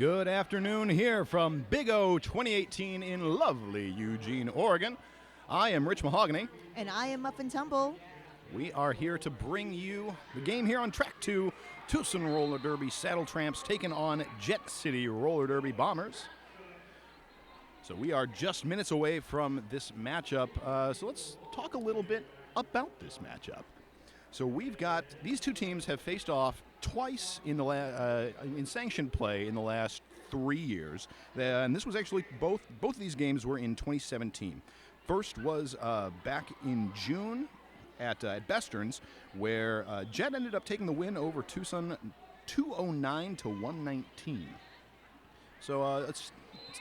Good afternoon here from Big O 2018 in lovely Eugene, Oregon. I am Rich Mahogany. And I am Muffin Tumble. We are here to bring you the game here on Track 2, Tucson Roller Derby Saddletramps taking on Jet City Roller Derby Bombers. So we are just minutes away from this matchup. So let's talk a little bit about this matchup. So we've got, these two teams have faced off twice in the in sanctioned play in the last 3 years, and this was actually both of these games were in 2017. First was back in June at Besterns, where Jet ended up taking the win over Tucson 209 to 119. So it's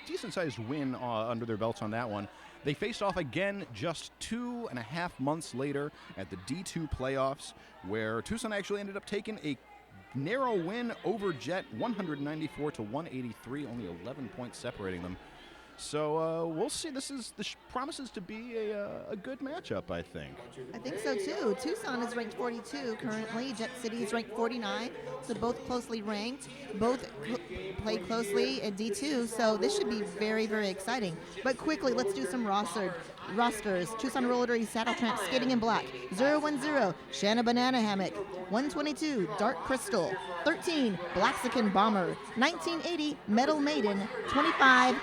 a decent-sized win under their belts on that one. They faced off again just 2.5 months later at the D2 playoffs, where Tucson actually ended up taking a narrow win over Jet, 194 to 183, only 11 points separating them. So we'll see. This promises to be a good matchup, I think. I think so too. Tucson is ranked 42 currently. Jet City is ranked 49. So both closely ranked. Both play closely at D2. So this should be very, very exciting. But quickly, let's do some rosters. Tucson Roller Derby Saddletramps Skating in Black. 010 Shanna Banana Hammock. 122 Dark Crystal. 13 Blaxican Bomber. 1980 Metal Maiden. 25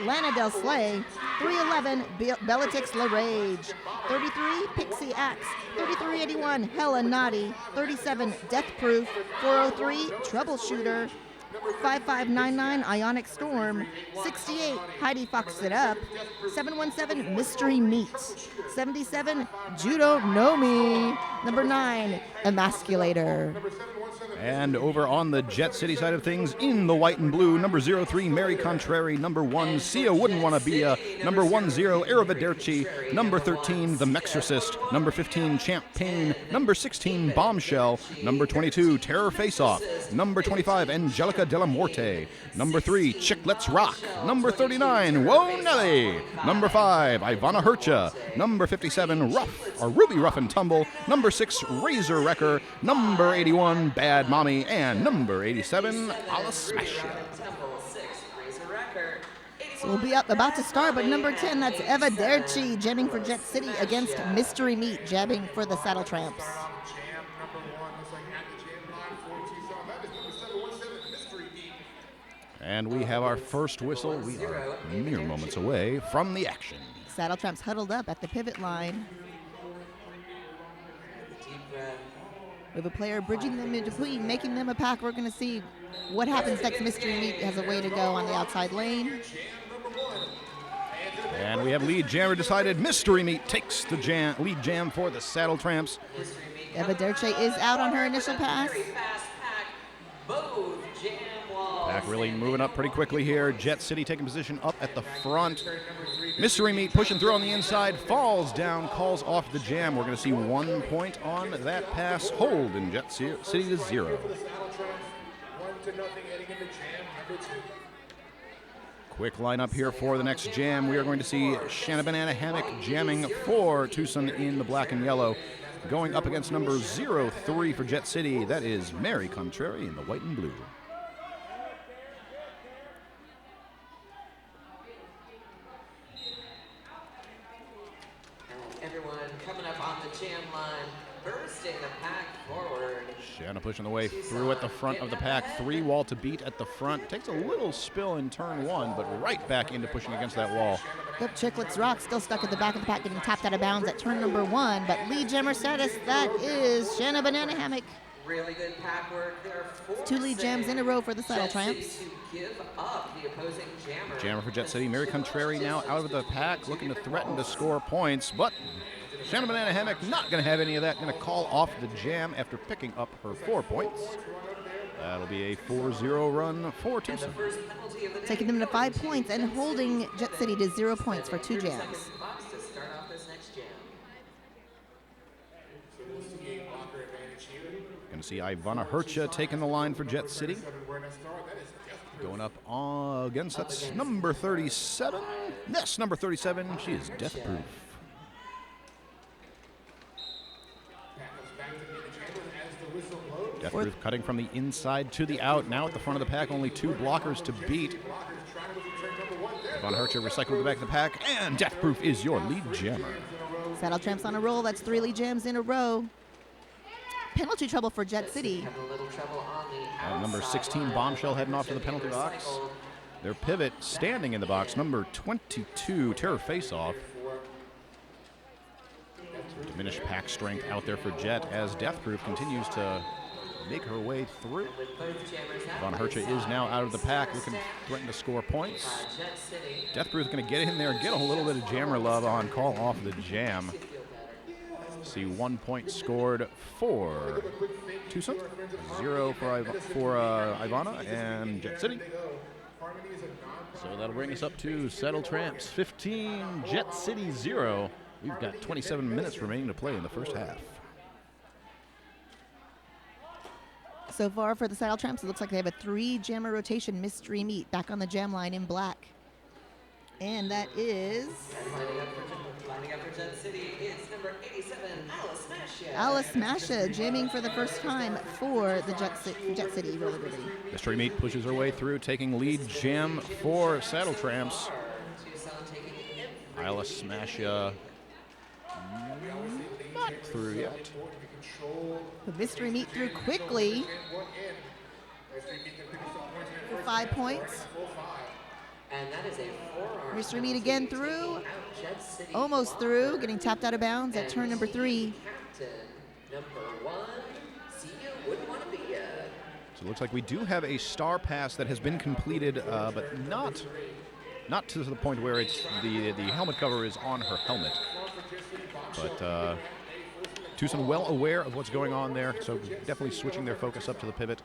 Lana Del Slay. 311 Bellatix La Rage. 33 Pixie Axe. 3381 Hella Naughty. 37 Death Proof. 403 Troubleshooter. 5599 Ionic Storm. 68 Heidi Fox It Up. 717 Mystery Meat. 77 Judo Know Me. Number 9 Emasculator. And over on the Jet City side of things, in the white and blue, number 03, Mary Contrary, number 1, Sia Wouldn't Wanna Be a, number 10, Arrivederci, number 13, The Mexorcist, number 15, Champagne, number 16, Bombshell, number 22, Terror Face Off, number 25, Angelica Della Morte, number 3, Chick Let's Rock, number 39, Whoa Nelly, number 5, Ivana Hercha, number 57, Ruby Rough and Tumble, number 6, Razor Wrecker, number 81, Bad Mommy, and number 87, I'll Smash Ya. So we'll be about to start, but number 10, that's Eva Derchi jamming for Jet City against Mystery Meat jamming for the Saddletramps. And we have our first whistle. We are mere moments away from the action. Saddletramps huddled up at the pivot line. We have a player bridging them in between, making them a pack. We're going to see what happens next. Mystery Meat has a way to go on the outside lane. And we have lead jammer decided. Mystery Meat takes the lead jam for the Saddletramps. Eva Derche is out on her initial pass. Pack really moving up pretty quickly here. Jet City taking position up at the front. Mystery Meat pushing through on the inside, falls down, calls off the jam. We're going to see 1 point on that pass. Hold in Jet City to 0. Quick lineup here for the next jam. We are going to see Shanna Banana Hammock jamming for Tucson in the black and yellow. Going up against number 03 for Jet City, that is Mary Contrary in the white and blue. Everyone coming up on the jam line, bursting the pack forward. Shanna pushing the way through at the front of the pack. 3 wall to beat at the front. Takes a little spill in turn 1, but right back into pushing against that wall. Yep, Chicklets Rock still stuck at the back of the pack, getting tapped out of bounds at turn number 1. But lead jammer status, that is Shanna Banana Hammock. Really good pack work there. 2 lead jams in a row for the Saddletramps. Give up the opposing jammer. Jammer for Jet City. Mary Contrary now out of the pack, looking to threaten to score points, but Shanna Banana Hammock not going to have any of that. Going to call off the jam after picking up her 4 points. That'll be a 4-0 run for Tucson. Taking them to 5 points and holding Jet City to 0 points for 2 jams. Going to see Ivana Hercha taking the line for Jet City. Going up against, that's number 37. Yes, number 37. She is Death Proof. Proof cutting from the inside to the out. Now at the front of the pack, only 2 blockers to beat. Von Hercher recycled the back of the pack, and Death Proof is your lead jammer. Saddletramps on a roll. That's 3 lead jams in a row. Penalty trouble for Jet City. Number 16 Bombshell heading off to the penalty box. Their pivot standing in the box. Number 22 Terror Faceoff. Diminished pack strength out there for Jet as Death Proof continues to make her way through. Von Hercher is now out of the pack, looking to threaten to score points. Death Proof is going to get in there and get a little bit of jammer love on call off the jam. See 1 point scored for Tucson, 0 for Ivana and Jet City. So that'll bring us up to Saddletramps 15, Jet City 0. We've got 27 minutes remaining to play in the first half. So far for the Saddletramps, it looks like they have a 3 jammer rotation mystery meet back on the jam line in black. And that is Lining up for Jet City is number 87, Alice Masha. Alice Masha jamming for the first time for the Jet City roller derby. Mystery Meat pushes her way through, taking lead jam for Saddletramps. Alice Masha not through yet. The Mystery Meat through quickly for 5 points. And that is a 4-arm. Mystery Meat again through, almost through, getting tapped out of bounds at turn number 3. Captain number 1, see you wouldn't want to be So it looks like we do have a star pass that has been completed, but not to the point where it's the helmet cover is on her helmet. But Tucson well aware of what's going on there, so definitely switching their focus up to the pivot.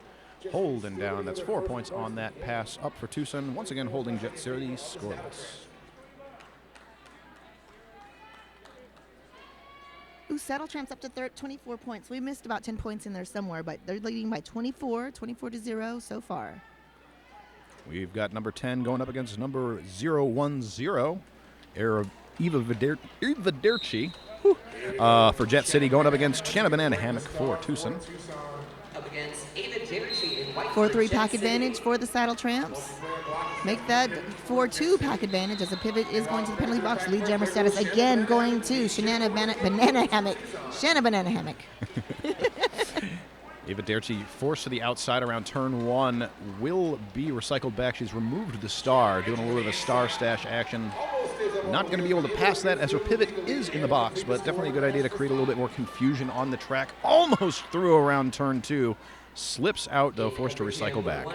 Holding down, that's 4 points on that pass up for Tucson. Once again, holding Jet City scoreless. Ooh, Saddletramps up to 24 points. We missed about 10 points in there somewhere, but they're leading by 24 to 0 so far. We've got number 10 going up against number 010, Eva Viderci. For Jet City, going up against Shanna Banana Hammock for Tucson. up against Ava Derici in white. 4-3 pack advantage for the Saddletramps. Make that 4-2 pack advantage as the pivot is going to the penalty box. Lead jammer status again going to Shanna Banana Hammock. Shanna Banana Hammock. Ava Derci forced to the outside around turn 1 will be recycled back. She's removed the star, doing a little bit of a star stash action. Not going to be able to pass that as her pivot is in the box, but definitely a good idea to create a little bit more confusion on the track. Almost through around turn 2. Slips out, though, forced to recycle back.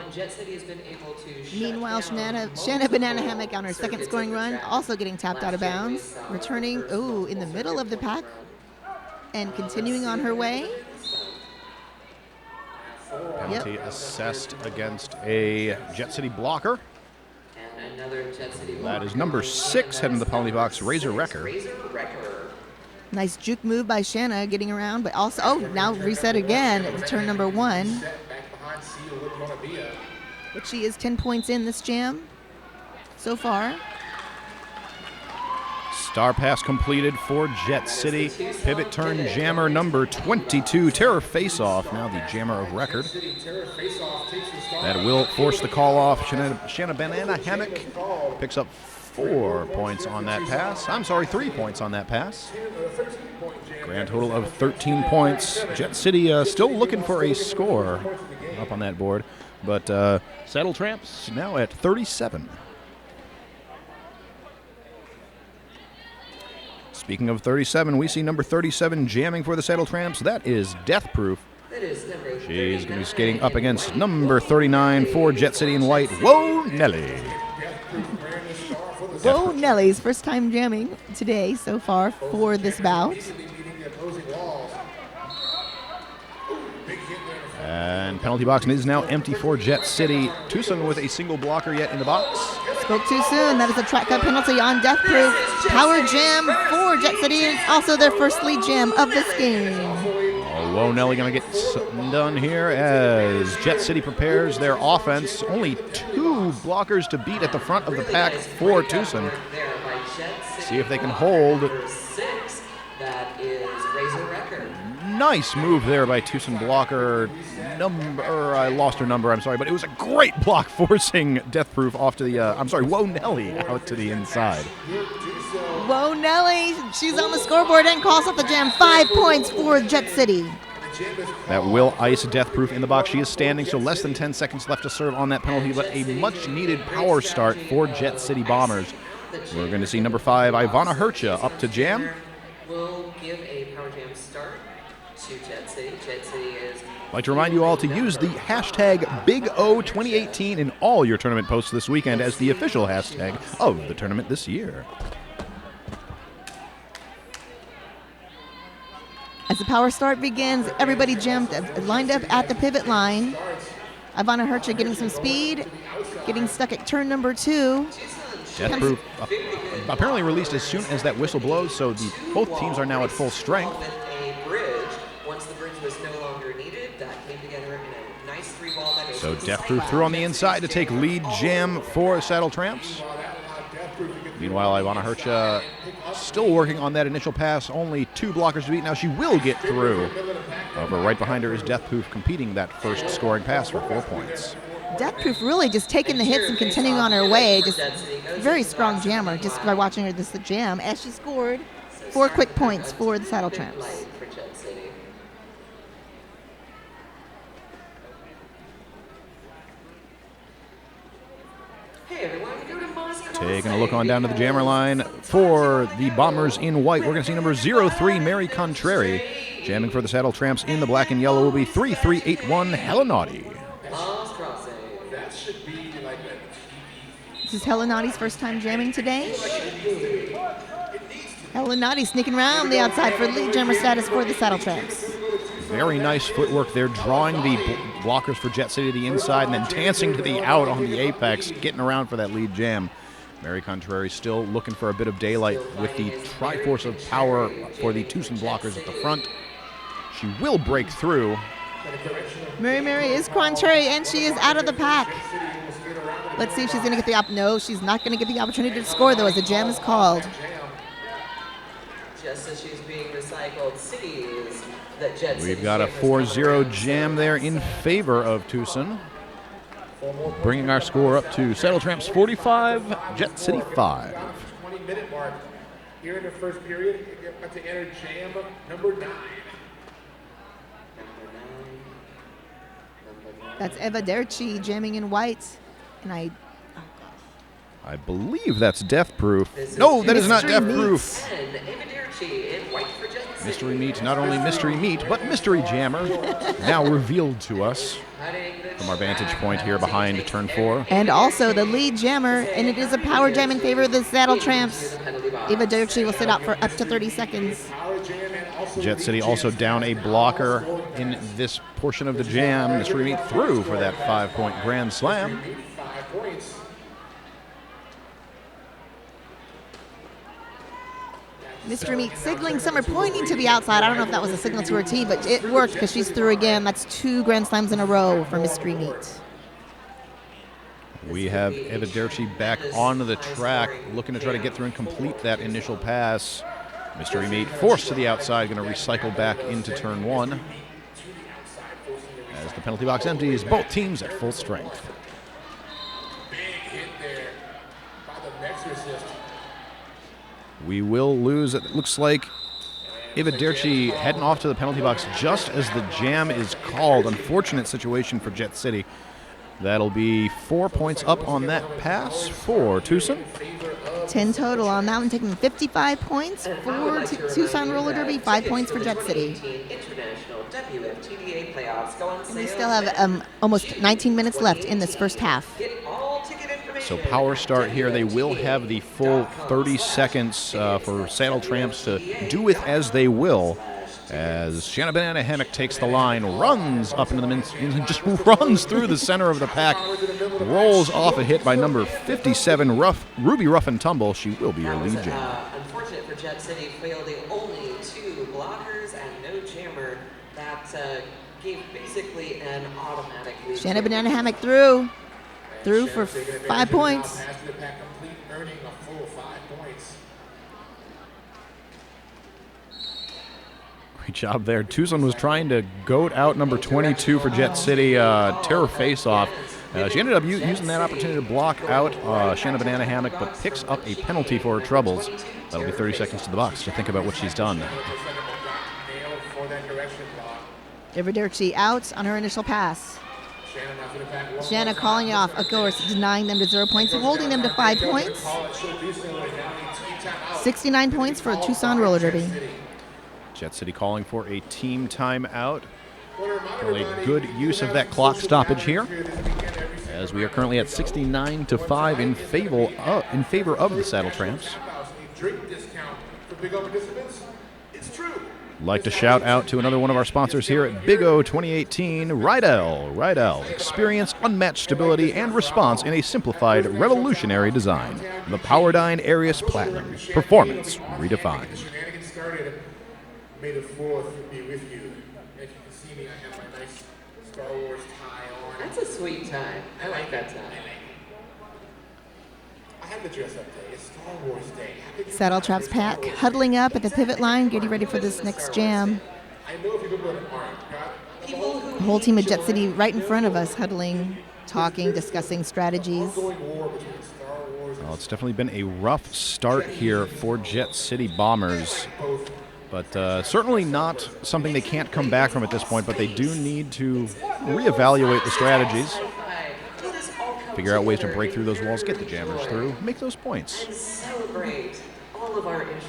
Meanwhile, Shanna Banana Hammock on her second scoring run, also getting tapped out of bounds. Returning, in the middle of the pack and continuing on her way. Penalty assessed against a Jet City blocker. And another Jet City blocker. That is number 6 heading to the penalty box, Razor Wrecker. Nice juke move by Shanna getting around, but also, now reset again at turn number 1. But she is 10 points in this jam so far. Star pass completed for Jet City. Pivot turn jammer number 22, Terror Faceoff, now the jammer of record. That will force the call off. Shanna Banana Hammock picks up 4 points on that pass. 3 points on that pass. Grand total of 13 points. Jet City still looking for a score up on that board. But Saddletramps now at 37. Speaking of 37, we see number 37 jamming for the Saddletramps. That is Death Proof. She's going to be skating up against number 39 for Jet City in white, Whoa Nelly. Whoa Nelly's first time jamming today so far for this bout. And penalty box is now empty for Jet City. Tucson with a single blocker yet in the box. Spoke too soon. That is a track cut penalty on Death Proof. Power jam for Jet City. And also their first lead jam of this game. Whoa Nelly going to get done here as Jet City prepares their offense. Only 2 blockers to beat at the front of the pack for Tucson. See if they can hold. Nice move there by Tucson blocker. number. I lost her number. I'm sorry, but it was a great block forcing Death Proof off to the. Whoa Nelly out to the inside. Whoa Nelly, she's on the scoreboard and calls up the jam. 5 points for Jet City. That will ice Death Proof in the box. She is standing, so less than 10 seconds left to serve on that penalty, but a much-needed power start for Jet City Bombers. We're going to see number 5, Ivana Hercha, up to jam. We'll give a power jam start to Jet City. Jet City is... I'd like to remind you all to use the hashtag BigO2018 in all your tournament posts this weekend as the official hashtag of the tournament this year. As the power start begins, everybody lined up at the pivot line. Ivana Hercha getting some speed, getting stuck at turn number 2. Death Proof apparently released as soon as that whistle blows, so both teams are now at full strength. A bridge. Once the bridge was no longer needed, that came together in a nice 3-ball. So Death Proof through on the inside to take lead jam for Saddletramps. Meanwhile, Ivana Hercha still working on that initial pass. Only 2 blockers to beat. Now she will get through. But right behind her is Death Proof competing that first scoring pass for 4 points. Death Proof really just taking the hits and continuing on her way. Just very strong jammer just by watching her this jam as she scored 4 quick points for the Saddletramps. Taking a look on down to the jammer line for the Bombers in white. We're going to see number 03, Mary Contrary. Jamming for the Saddletramps in the black and yellow will be 3381 Helenaughty. This is Helenaughty's first time jamming today. Helenaughty sneaking around the outside for lead jammer status for the Saddletramps. Very nice footwork there, drawing the blockers for Jet City to the inside and then dancing to the out on the apex, getting around for that lead jam. Mary Contrary still looking for a bit of daylight with the Triforce of Power for the Tucson blockers at the front. She will break through. Mary is Contrary, and she is out of the pack. Let's see if she's going to get the no, she's not going to get the opportunity to score, though, as the jam is called. Just as she's being recycled, Cities that Jet City. We've got a 4-0 jam there in favor of Tucson, bringing our score up to Saddletramps 45, Jet City 5. 20-minute mark here in the first period. You're about to enter jam number 9. That's Eva Derchi jamming in white, and I believe that's Death Proof. No, that is not Death Proof. Mystery Meat, not only Mystery Meat, but Mystery Jammer, now revealed to us from our vantage point here behind turn 4. And also the lead jammer, and it is a power jam in favor of the Saddletramps. Eva Derchi will sit out for up to 30 seconds. Jet City also down a blocker in this portion of the jam. Mystery Meat through for that 5-point grand slam. Mystery Meat signaling some are pointing to the outside. I don't know if that was a signal to her team, but it worked because she's through again. That's 2 grand slams in a row for Mystery Meat. We have Eva Derchi back onto the track, looking to try to get through and complete that initial pass. Mystery Meat forced to the outside, going to recycle back into turn 1. As the penalty box empties, both teams at full strength. Big hit there by the Exorcist. We will lose, it looks like, Eva Derchi heading off to the penalty box just as the jam is called. Unfortunate situation for Jet City. That'll be 4 points up on that pass for Tucson. 10 total on that one, taking 55 points for Tucson Roller Derby, 5 points for Jet City. International WFTDA playoffs go on And we still have almost 19 minutes left in this first half. So power start here. They will have the full 30 seconds for Saddletramps to do with as they will. As Shanna Banana Hammock takes the line, runs up into the and just runs through the center of the pack, rolls off a hit by number 57, Ruby Rough and Tumble. She will be your lead jammer. Unfortunate for Jet City, fielding only 2 blockers and no jammer. That gave basically an automatic lead. Shanna Banana Hammock through for 5 points. Earning a full 5 points. Great job there. Tucson was trying to goat out number 22 for Jet City, terror face-off. She ended up using that opportunity to block out Shanna Banana Hammock, but picks up a penalty for her troubles. That'll be 30 seconds to the box to think about what she's done. Iverdurchi out on her initial pass. Shanna calling it off, of course, denying them to 0 points, holding them to 5 points. 69 points for Tucson roller derby. Jet City calling for a team timeout. Really good use of that clock stoppage here, as we are currently at 69-5 in favor of the Saddletramps. Like to shout out to another one of our sponsors here at Big O 2018, Rydell. Rydell, experience unmatched stability and response in a simplified, revolutionary design. The Powerdyne Arius Platinum, performance redefined. May the 4th be with you. As you can see me, I have my nice Star Wars tie on. That's a sweet tie. I like that tie. I had the dress up day. It's Star Wars Day. Saddletramps pack huddling up at the pivot line, getting ready for this next jam. I know if you look at The whole team of Jet City right in front of us, huddling, talking, discussing strategies. Well, it's definitely been a rough start here for Jet City Bombers. But certainly not something they can't come back from at this point, but they do need to reevaluate the strategies, figure out ways to break through those walls, get the jammers through, make those points.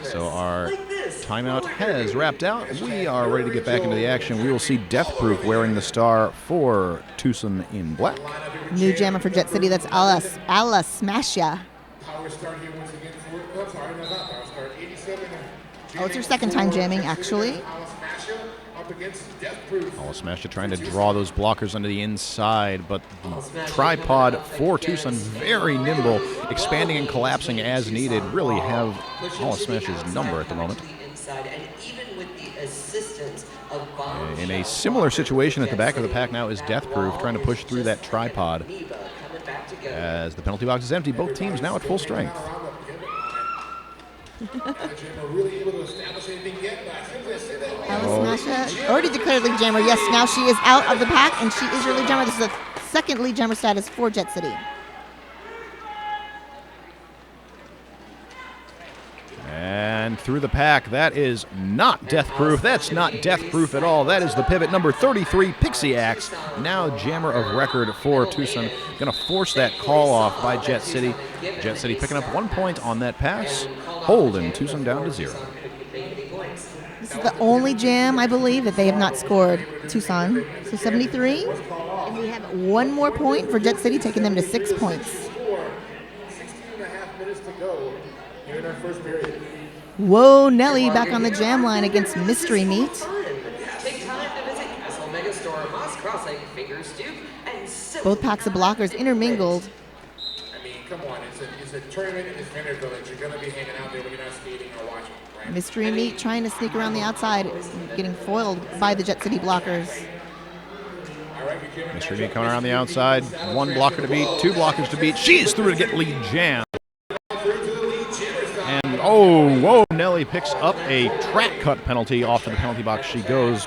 So our timeout has wrapped out. We are ready to get back into the action. We will see Death Proof wearing the star for Tucson in black. New jammer for Jet City, that's Ala Smasha. Power start here once again for, I'm sorry, no, not Power start, 87. Oh, it's her second time jamming, actually. Ala Smasha trying to draw those blockers onto the inside, but the tripod for Tucson, very nimble, expanding and collapsing as needed, really have Ala Smasha's number at the moment. In a similar situation at the back of the pack now is Death Proof, trying to push through that tripod. As the penalty box is empty, both teams now at full strength. Alice Smasha already declared lead jammer. Yes, now she is out of the pack, and she is your lead jammer. This is a second lead jammer status for Jet City. And through the pack, that is not Death Proof. That's not Death Proof at all. That is the pivot number 33, Pixie Axe. Now jammer of record for Tucson. Going to force that call off by Jet City. Jet City picking up 1 point on that pass, holding Tucson down to 0. This is the only jam, I believe, that they have not scored, Tucson. So 73, and we have 1 more point for Jet City, taking them to 6 points. 16.5 minutes to go here in our first period. Whoa, Nelly back on the jam line against Mystery Meat. Both packs of blockers intermingled. I mean, come on, it's a tournament in Vanderbilt. You're going to be hanging out there when you're not skating or watching, right? Mystery Meat trying to sneak around the outside, getting foiled by the Jet City blockers. Mystery Meat coming around the outside. 1 blocker to beat, 2 blockers to beat. She's through to get lead jam. And oh, whoa, Nelly picks up a track cut penalty. Off to the penalty box she goes.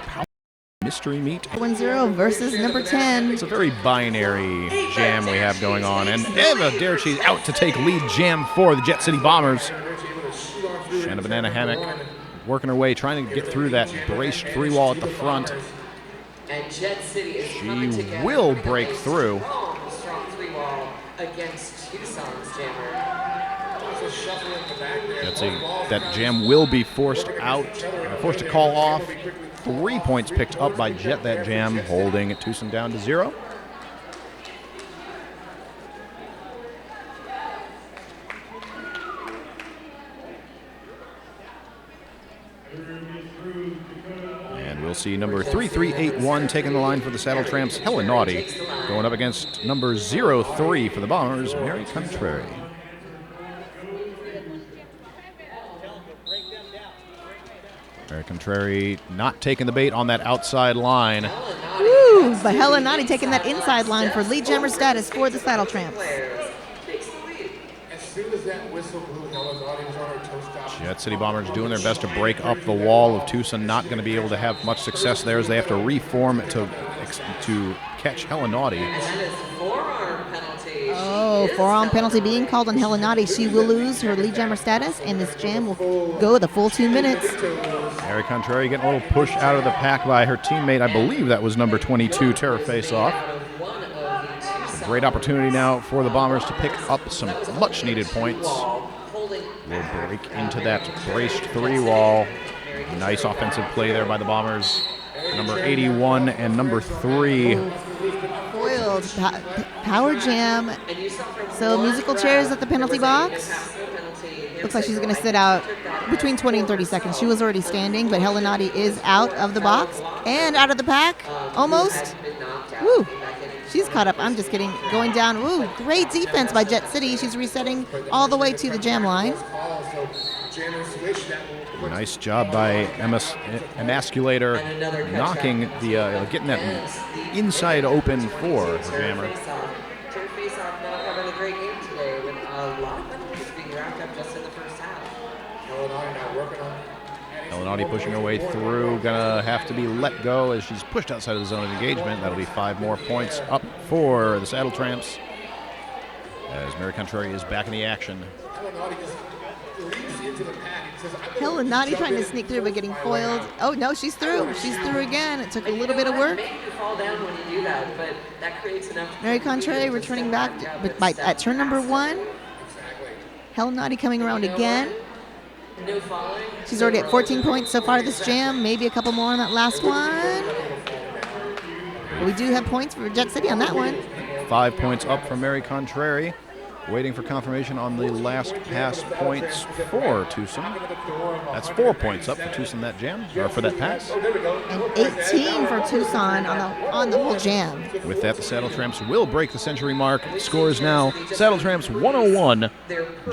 Mystery Meat. 1-0 versus number 10. It's a very binary jam we have going on. And Eva Derchi's out to take lead jam for the Jet City Bombers. Shanna Banana Hammock working her way, trying to get through that braced 3-wall at the front. She will break through. That jam will be forced out, forced to call off. 3 points picked up by Jet that jam, holding Tucson down to 0. And we'll see number 3381 taking the line for the Saddletramps, Hella Naughty, going up against number 03 for the Bombers, Mary Contrary. Mary Contrary not taking the bait on that outside line. Woo, but Hella Naughty taking that inside line for lead jammer status for the Saddletramps. soon as that whistle blew, Helen's audience on her toe stop. Jet City Bombers doing their best to break up the wall of Tucson. Not going to be able to have much success there as they have to reform to catch Helenaughty. And that is forearm penalty. Oh, forearm penalty being called on Helenaughty. She will lose her lead jammer status, and this jam will go the full 2 minutes. Mary Contrary getting a little push out of the pack by her teammate. I believe that was number 22, Terra Faceoff. A great opportunity now for the Bombers to pick up some much-needed points. We'll break into that braced 3 wall. Nice offensive play there by the Bombers. Number 81 and number 3. Foiled. Power jam. So musical chairs at the penalty box. Looks like she's going to sit out between 20 and 30 seconds. She was already standing, but Helenaughty is out of the box and out of the pack. Almost. Woo. She's caught up. I'm just kidding. Going down. Woo. Great defense by Jet City. She's resetting all the way to the jam line. Nice job by Emasculator knocking the, getting that inside open for the jammer. Terra Faceoff not having a great game today with a lot of penalties being racked up just in the first half. Helenaughty pushing her way through, gonna have to be let go as she's pushed outside of the zone of engagement. That'll be 5 more points up for the Saddletramps as Mary Contrary is back in the action. Helenaughty trying to sneak through but getting foiled. Oh no, she's through. She's through again. It took a little bit of work. Make you fall down when you do that, but that creates enough. Mary Contrary returning back at turn number 1. Helenaughty coming around again. No falling. She's already at 14 points so far this jam. Maybe a couple more on that last one. But we do have points for Jet City on that one. 5 points up for Mary Contrary. Waiting for confirmation on the last pass points for Tucson. That's 4 points up for Tucson that jam, or for that pass. And 18 for Tucson on the whole jam. With that, the Saddletramps will break the century mark. Scores now: Saddletramps 101,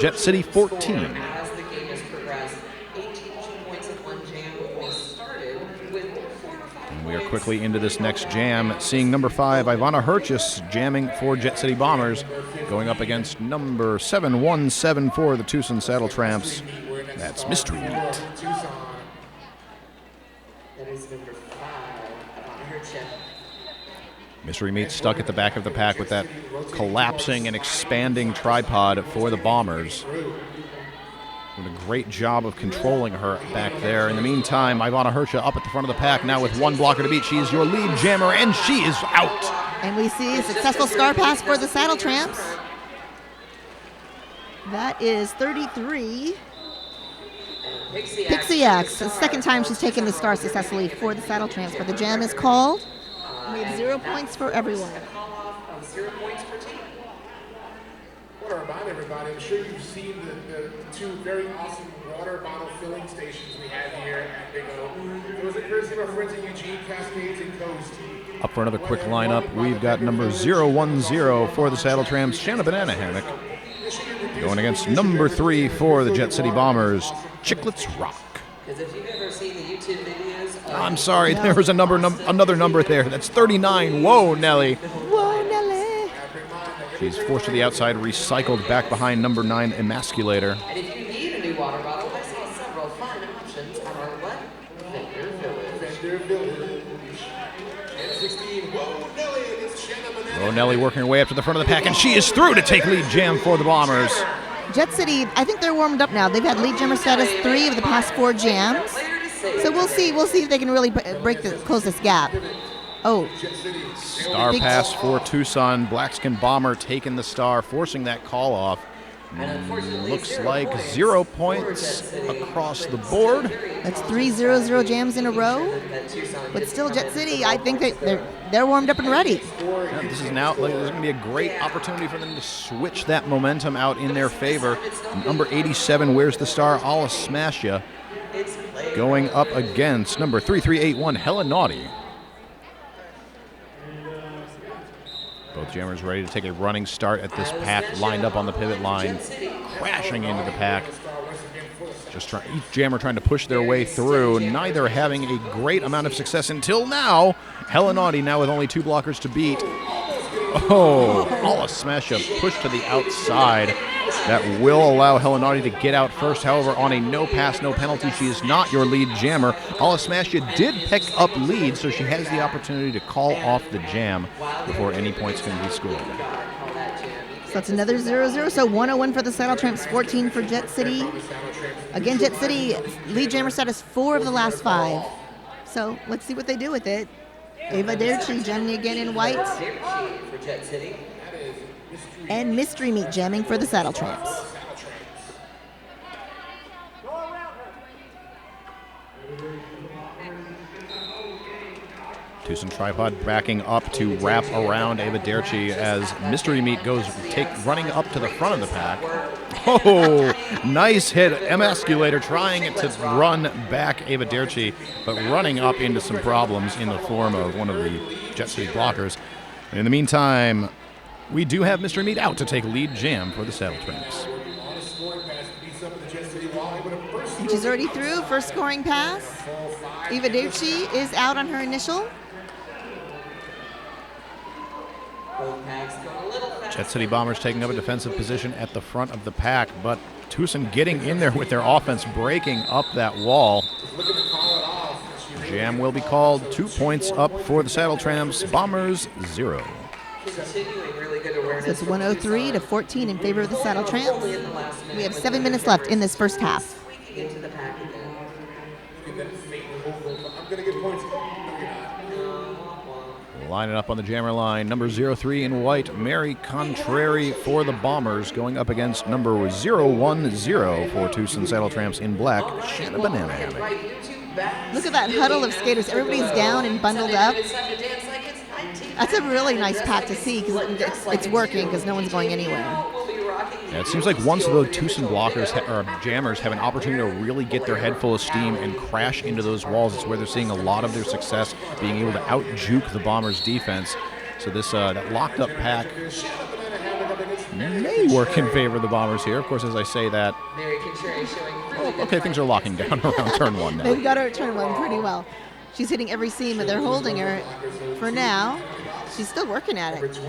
Jet City 14. As the game has progressed, 18 points in one jam was started with 4 or 5 And we are quickly into this next jam, seeing number 5, Ivana Herchis, jamming for Jet City Bombers, going up against number 717 for the Tucson Saddletramps. That's Mystery Meat. That is number 5 on her chip. Mystery Meat stuck at the back of the pack with that collapsing and expanding tripod for the Bombers. Doing a great job of controlling her back there. In the meantime, Ivana Hercha up at the front of the pack now with 1 blocker to beat. She is your lead jammer, and she is out. And we see a successful star pass for the Saddletramps. That is 33. Pixie Axe. The second time she's taken the star successfully for the Saddletramps, but the jam is called. We have 0 points for everyone. Call off of 0 points per team. I want to remind everybody, I'm sure you've seen the 2 very awesome water bottle filling stations we have here at Big O. It was a courtesy of our friends at Eugene, Cascades, and Coast. Up for another quick lineup, we've got number 010 for the Saddletramps, Shanna Banana Hammock, going against number 3 for the Jet City Bombers, Chicklets Rock. Because if you've ever seen the YouTube videos of I'm sorry, there was another number there. That's 39. Whoa, Nelly. Whoa, Nelly. She's forced to the outside, recycled back behind number 9, Emasculator. And if you need a new water bottle, I saw several fun options at our what? Vendor Village. And 16, whoa, Nelly against Shanna Banana. Oh, Nelly working her way up to the front of the pack, and she is through to take lead jam for the Bombers. Jet City, I think they're warmed up now. They've had lead jammer status 3 of the past 4 jams. So we'll see if they can really close this gap. Oh, Star pass for Tucson. Blackskin Bomber taking the star, forcing that call off. Looks like 0 points across the board. that's 3 0-0 jams in a row. But still, Jet City, I think that they're warmed up and ready. Yeah, this is now, there's going to be a great opportunity for them to switch that momentum out in their favor. Number 87 wears the star, I'll smash ya, going up against number 3381, Helenaughty. Both jammers ready to take a running start at this pack, lined up on the pivot line, crashing into the pack. Each jammer trying to push their way through, neither having a great amount of success until now. Helenaughty now with only 2 blockers to beat. Oh, all a smash up push to the outside. That will allow Helenardi to get out first. However, on a no pass, no penalty, she is not your lead jammer. Ala Smasha did pick up lead, so she has the opportunity to call off the jam before any points can be scored. So that's another 0-0. So 101 for the Saddletramps, 14 for Jet City. Again, Jet City, lead jammer status 4 of the last 5. So let's see what they do with it. Ava Derchi jamming again in white. And Mystery Meat jamming for the Saddletramps. Tucson Tripod backing up to wrap around Ava Derchi as Mystery Meat goes running up to the front of the pack. Oh, nice hit. Emasculator trying to run back Ava Derchi, but running up into some problems in the form of one of the Jet City blockers. In the meantime, we do have Mystery Meat out to take lead jam for the Saddletramps. And she's already through. First scoring pass. Eva Derchi is out on her initial. Jet City Bombers taking up a defensive position at the front of the pack, but Tucson getting in there with their offense, breaking up that wall. Jam will be called. 2 points up for the Saddletramps. Bombers 0. So it's 103 to 14 in favor of the Saddletramps. We have 7 minutes left in this first half. Lining up on the jammer line, number 03 in white, Mary Contrary for the Bombers, going up against number 010 for Tucson Saddletramps in black, Shanna Banana Hammock. Look at that huddle of skaters. Everybody's down and bundled up. That's a really nice pack to see because it's working because no one's going anywhere. Yeah, it seems like once the Tucson blockers or jammers have an opportunity to really get their head full of steam and crash into those walls, it's where they're seeing a lot of their success, being able to out-juke the Bombers' defense. So this that locked-up pack may work in favor of the Bombers here. Of course, as I say that, oh, okay, things are locking down around turn 1 now. They've got her at turn 1 pretty well. She's hitting every seam, but they're holding her for now. She's still working at it.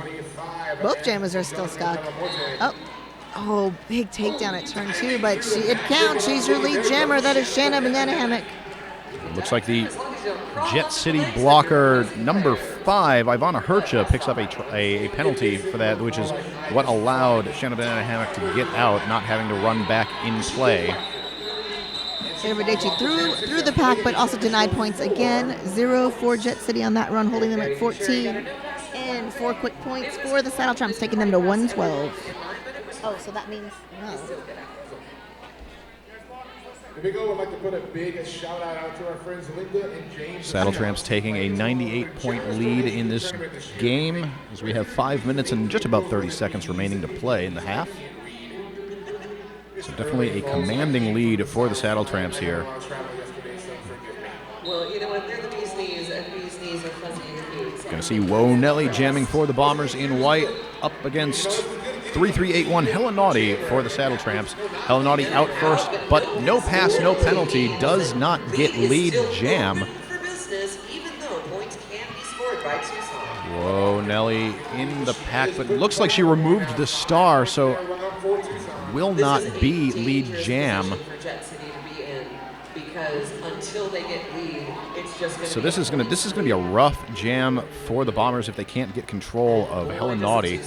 Both jammers are still stuck. Oh, big takedown at turn 2, but it counts. She's your lead jammer. That is Shanna Banana Hammock. Looks like the Jet City blocker number 5, Ivana Hercha, picks up a penalty for that, which is what allowed Shanna Banana Hammock to get out, not having to run back in play. Cervadeci through the pack, but also denied points again. 0 for Jet City on that run, holding them at 14. And 4 quick points for the Saddletramps, taking them to 112. Oh, so that means no. Here we go. I'd like to put a big shout out to our friends Linda and James. Saddletramps taking a 98-point lead in this game as we have 5 minutes and just about 30 seconds remaining to play in the half. So definitely a commanding lead for the Saddletramps here. Well, you know what? They're the bee's knees, and bee's knees are fuzzy and cute. Going to see Woe Nelly jamming for the Bombers in white up against 3381 Helenaughty for the Saddletramps. Helenaughty out first, but no pass, no penalty, does not get lead jam. For business, even though points can be scored by Tucson. Whoa, Nelly in the pack, but it looks like she removed the star, so will not be lead jam. Because until they get lead, it's just going to So this is going to be a rough jam for the Bombers if they can't get control of Helenaughty,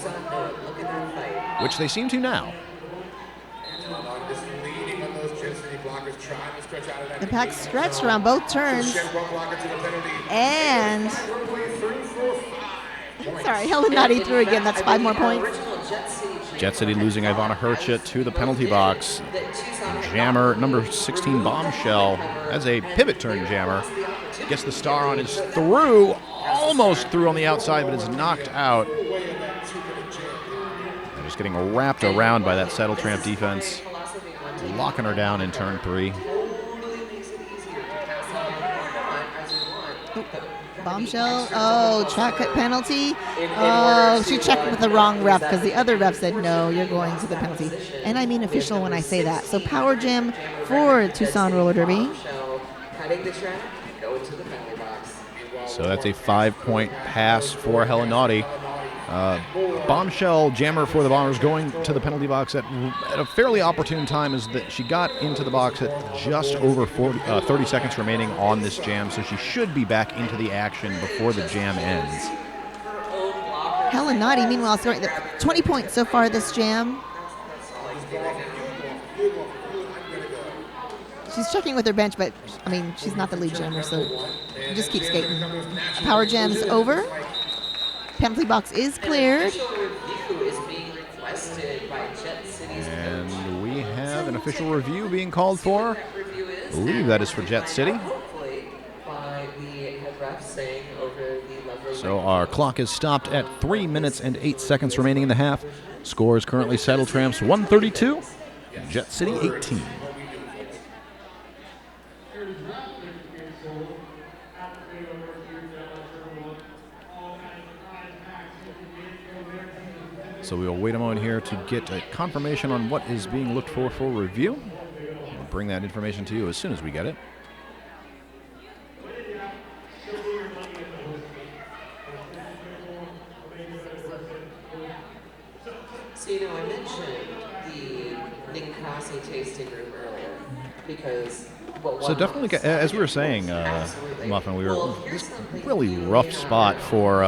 which they seem to now. The pack stretched around both turns. And sorry, Helenaughty through again. That's 5 more points. Jet City losing Ivana Hercha to the penalty box. Jammer number 16 Bombshell as a pivot turn jammer. Gets the star on, is through, almost through on the outside, but is knocked out. And just getting wrapped around by that Saddletramp defense. Locking her down in turn 3. Bombshell. Oh, track cut penalty. Oh, she checked with the wrong ref because the other ref said, no, you're going to the penalty. And I mean official when I say that. So power jam for Tucson Roller Derby. So that's a 5-point pass for Helenaughty. Bombshell jammer for the Bombers going to the penalty box at a fairly opportune time, is that she got into the box at just over 30 seconds remaining on this jam, so she should be back into the action before the jam ends. Helen Naughty, meanwhile, scoring 20 points so far this jam. She's checking with her bench, but, I mean, she's not the lead jammer, so just keep skating. Power jam's over. Penalty box is cleared. And we have an official review being called for. I believe that is for Jet City. So our clock is stopped at 3 minutes and 8 seconds remaining in the half. Score is currently Saddletramps 132, Jet City 18. So we'll wait a moment here to get a confirmation on what is being looked for review. We'll bring that information to you as soon as we get it. So, you know, I mentioned the Ninkasi tasting room earlier because... So definitely, as we were saying, Muffin, we were this really rough spot for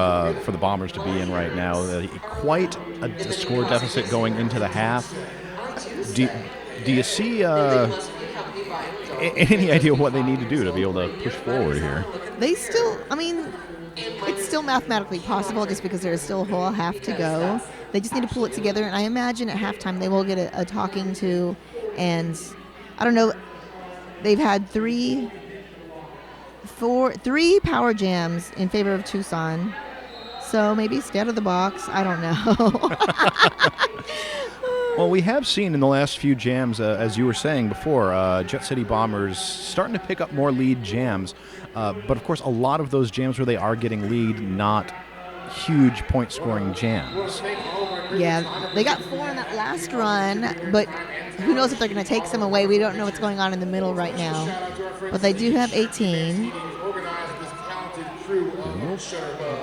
the Bombers to be in right now. Quite a score deficit going into the half. Do you see any idea what they need to do to be able to push forward here? They still, I mean, it's still mathematically possible just because there's still a whole half to go. They just need to pull it together, and I imagine at halftime they will get a talking to, and I don't know. They've had three power jams in favor of Tucson. So maybe stay out of the box. I don't know. Well, we have seen in the last few jams, as you were saying before, Jet City Bombers starting to pick up more lead jams. But, of course, a lot of those jams where they are getting lead, not huge point-scoring jams. Yeah, they got 4 in that last run, but who knows if they're going to take some away. We don't know what's going on in the middle right now. But they do have 18. We'll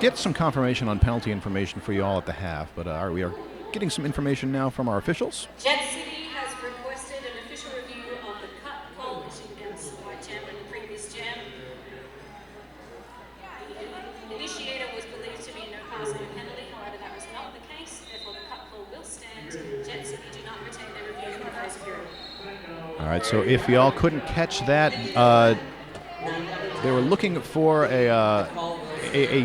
get some confirmation on penalty information for you all at the half, but we are getting some information now from our officials. Jet City has requested an official review of the cut call issued against the white jammer in the previous jam. The initiator was believed to be no pass and a penalty, however that was not the case, therefore the cut call will stand. Jet City do not retain their review for high security. All right, so if y'all couldn't catch that, they were looking for a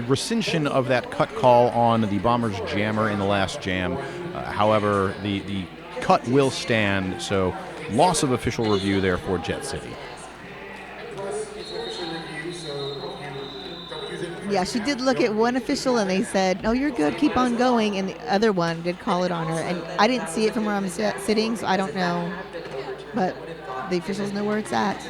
rescission of that cut call on the Bombers jammer in the last jam. However, the cut will stand, so loss of official review there for Jet City. Yeah, she did look at one official and they said, "Oh, you're good, keep on going," and the other one did call it on her. And I didn't see it from where I'm sitting, so I don't know. But the officials know where it's at.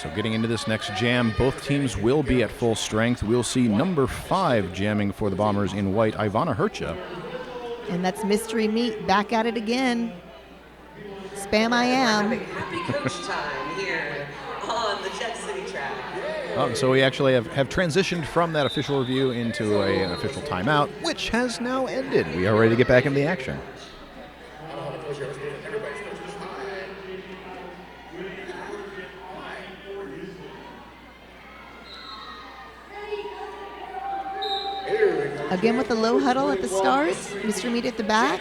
So getting into this next jam, both teams will be at full strength. We'll see number 5 jamming for the Bombers in white, Ivana Hercha. And that's Mystery Meat back at it again. Spam I am. Happy coach time here on the Jet City track. So we actually have transitioned from that official review into an official timeout, which has now ended. We are ready to get back into the action. Again with the low huddle at the start. Mr. Meat at the back.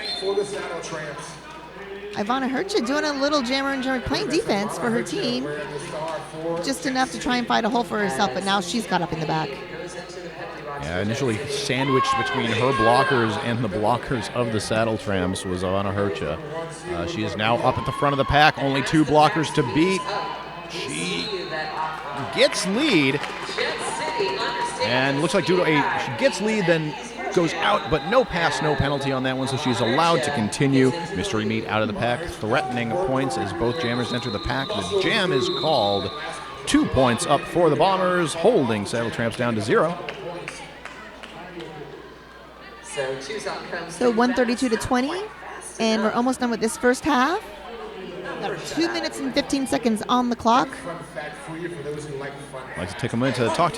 Ivana Hercha doing a little jammer and jammer, playing defense for her team. Just enough to try and find a hole for herself, but now she's got up in the back. Yeah, initially sandwiched between her blockers and the blockers of the Saddletramps was Ivana Hercha. She is now up at the front of the pack, only 2 blockers to beat. She gets lead. And looks like she gets lead, then goes out, but no pass, no penalty on that one, so she's allowed to continue. Mystery Meat out of the pack, threatening points as both jammers enter the pack. The jam is called. 2 points up for the Bombers, holding Saddletramps down to 0. So 132 to 20, and we're almost done with this first half. Got 2 minutes and 15 seconds on the clock. Fun fact for you, for those who like fun. I'd like to take a minute to talk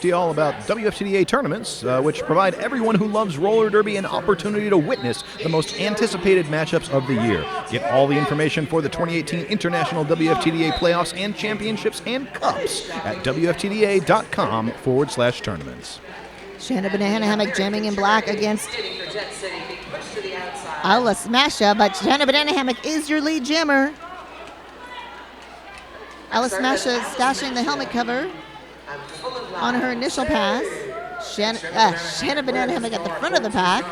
to you all about WFTDA tournaments, which provide everyone who loves roller derby an opportunity to witness the most anticipated matchups of the year. Get all the information for the 2018 International WFTDA playoffs and championships and cups at WFTDA.com/tournaments. Shanna Banana Hammock jamming in black against Hitting for Jet City, being pushed to the outside. Alice Masha, but Shanna Banana Hammock is your lead jammer. Alice Masha stashing the helmet cover I'm full of on her initial pass. Shanna Banana Hammock at the front of the pack.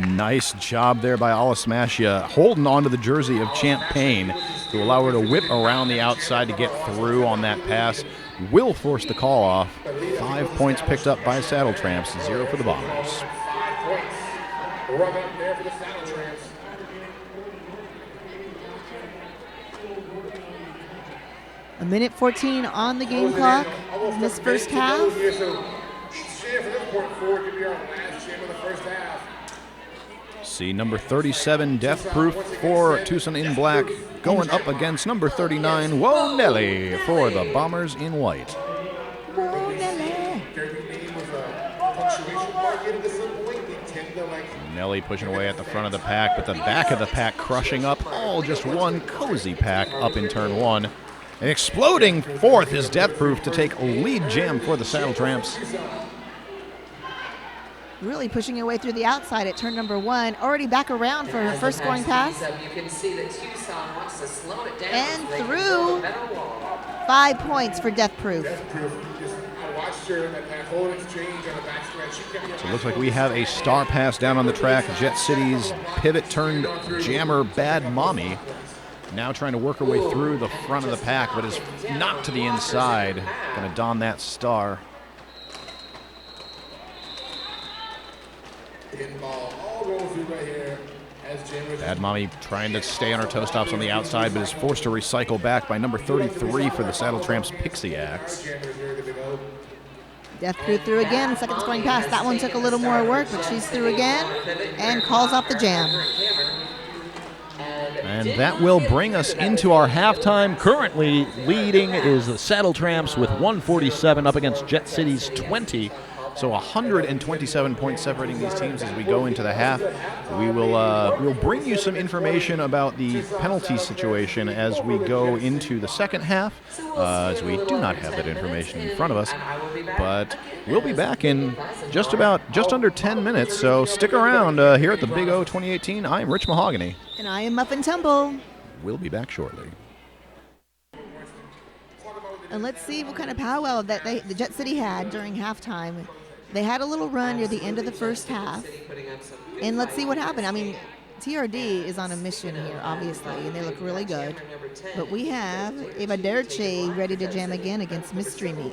Nice job there by Alice Mashia, holding onto the jersey of Champagne to allow her to whip around the outside to get through on that pass. Will force the call off. 5 points picked up by Saddletramps, 0 for the Bombers. 5 points. Rub up there for the Saddletramps. A minute 14 on the game clock in this first half. So each jam from this point forward could be our last jam of the first half. See number 37, Death Proof for Tucson in black, going up against number 39, Whoa Nelly for the Bombers in white. Whoa, Nelly. Their new name was a punctuation mark into some point. They tend to like. Nelly pushing away at the front of the pack, but the back of the pack crushing up. All just one cozy pack up in turn one. And exploding fourth is Death Proof to take a lead jam for the Saddletramps. Really pushing her way through the outside at turn number 1. Already back around for her first scoring pass. You can see that Tucson wants to slow it down. And so they can through. build a better wall. 5 points for Death Proof. I watched her in that whole exchange on the backstretch. She kept So it looks like we have a star pass down on the track. Jet City's pivot turned jammer Bad Mommy. Now trying to work her way through the front of the pack, but is knocked to the inside. Gonna don that star. pinball all going through right here as jammers. Bad Mommy trying to stay on her toe stops on the outside, but is forced to recycle back by number 33 for the Saddletramps, Pixie Axe. Jammers here to go. Death Proof through again. Second scoring pass. That one took a little more work, but she's through again and calls off the jam. And that will bring us into our halftime. Currently leading is the Saddletramps with 147 up against Jet City's 20. So 127 points separating these teams as we go into the half. We'll bring you some information about the penalty situation as we go into the second half, as we do not have that information in front of us. But we'll be back in just under 10 minutes. So stick around here at the Big O 2018. I'm Rich Mahogany. And I am Muffin Tumble. We'll be back shortly. And let's see what kind of powwow that the Jet City had during halftime. They had a little run near the end of the first half. And let's see what happened. I mean, TRD is on a mission here, obviously, and they look really good. But we have Eva Derche ready to jam again against Mystery Meat.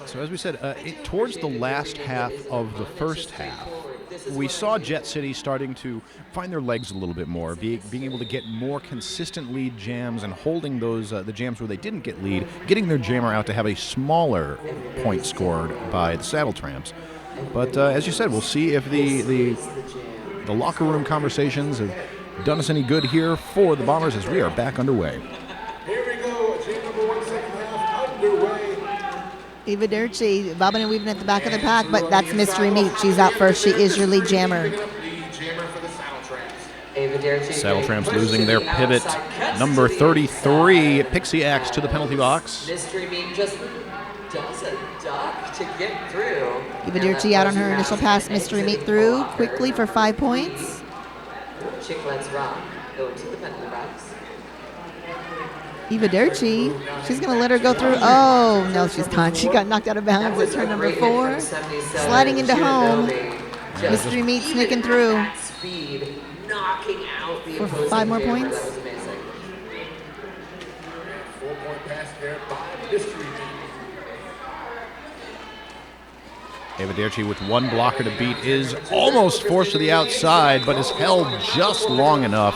So as we said, towards the last half of the first half, we saw Jet City starting to find their legs a little bit more, being able to get more consistent lead jams and holding those the jams where they didn't get lead, getting their jammer out to have a smaller point scored by the Saddletramps. But as you said, we'll see if the locker room conversations have done us any good here for the Bombers as we are back underway. Here we go, jam number 1, second half underway. Eva Derche bobbing and weaving at the back of the pack, but that's Mystery Meat. She's out first. She is your lead jammer. Saddletramps losing their pivot. Number 33, Pixie Axe to the penalty box. Mystery Meat just does a duck to get through. Eva Derche out on her initial pass. Mystery Meat through quickly for 5 points. Chick Let's Rock go to the penalty box. Eva Derche, she's going to let her go through. Oh, no, she's not. She got knocked out of bounds at turn number 4. Sliding into home. Mystery Meat sneaking through Speed, knocking out the for opposing 5 more jammer. points. That was amazing. 4-point pass there by Mystery Meat. Eva Derche with one blocker to beat is almost forced to the outside, but is held just long enough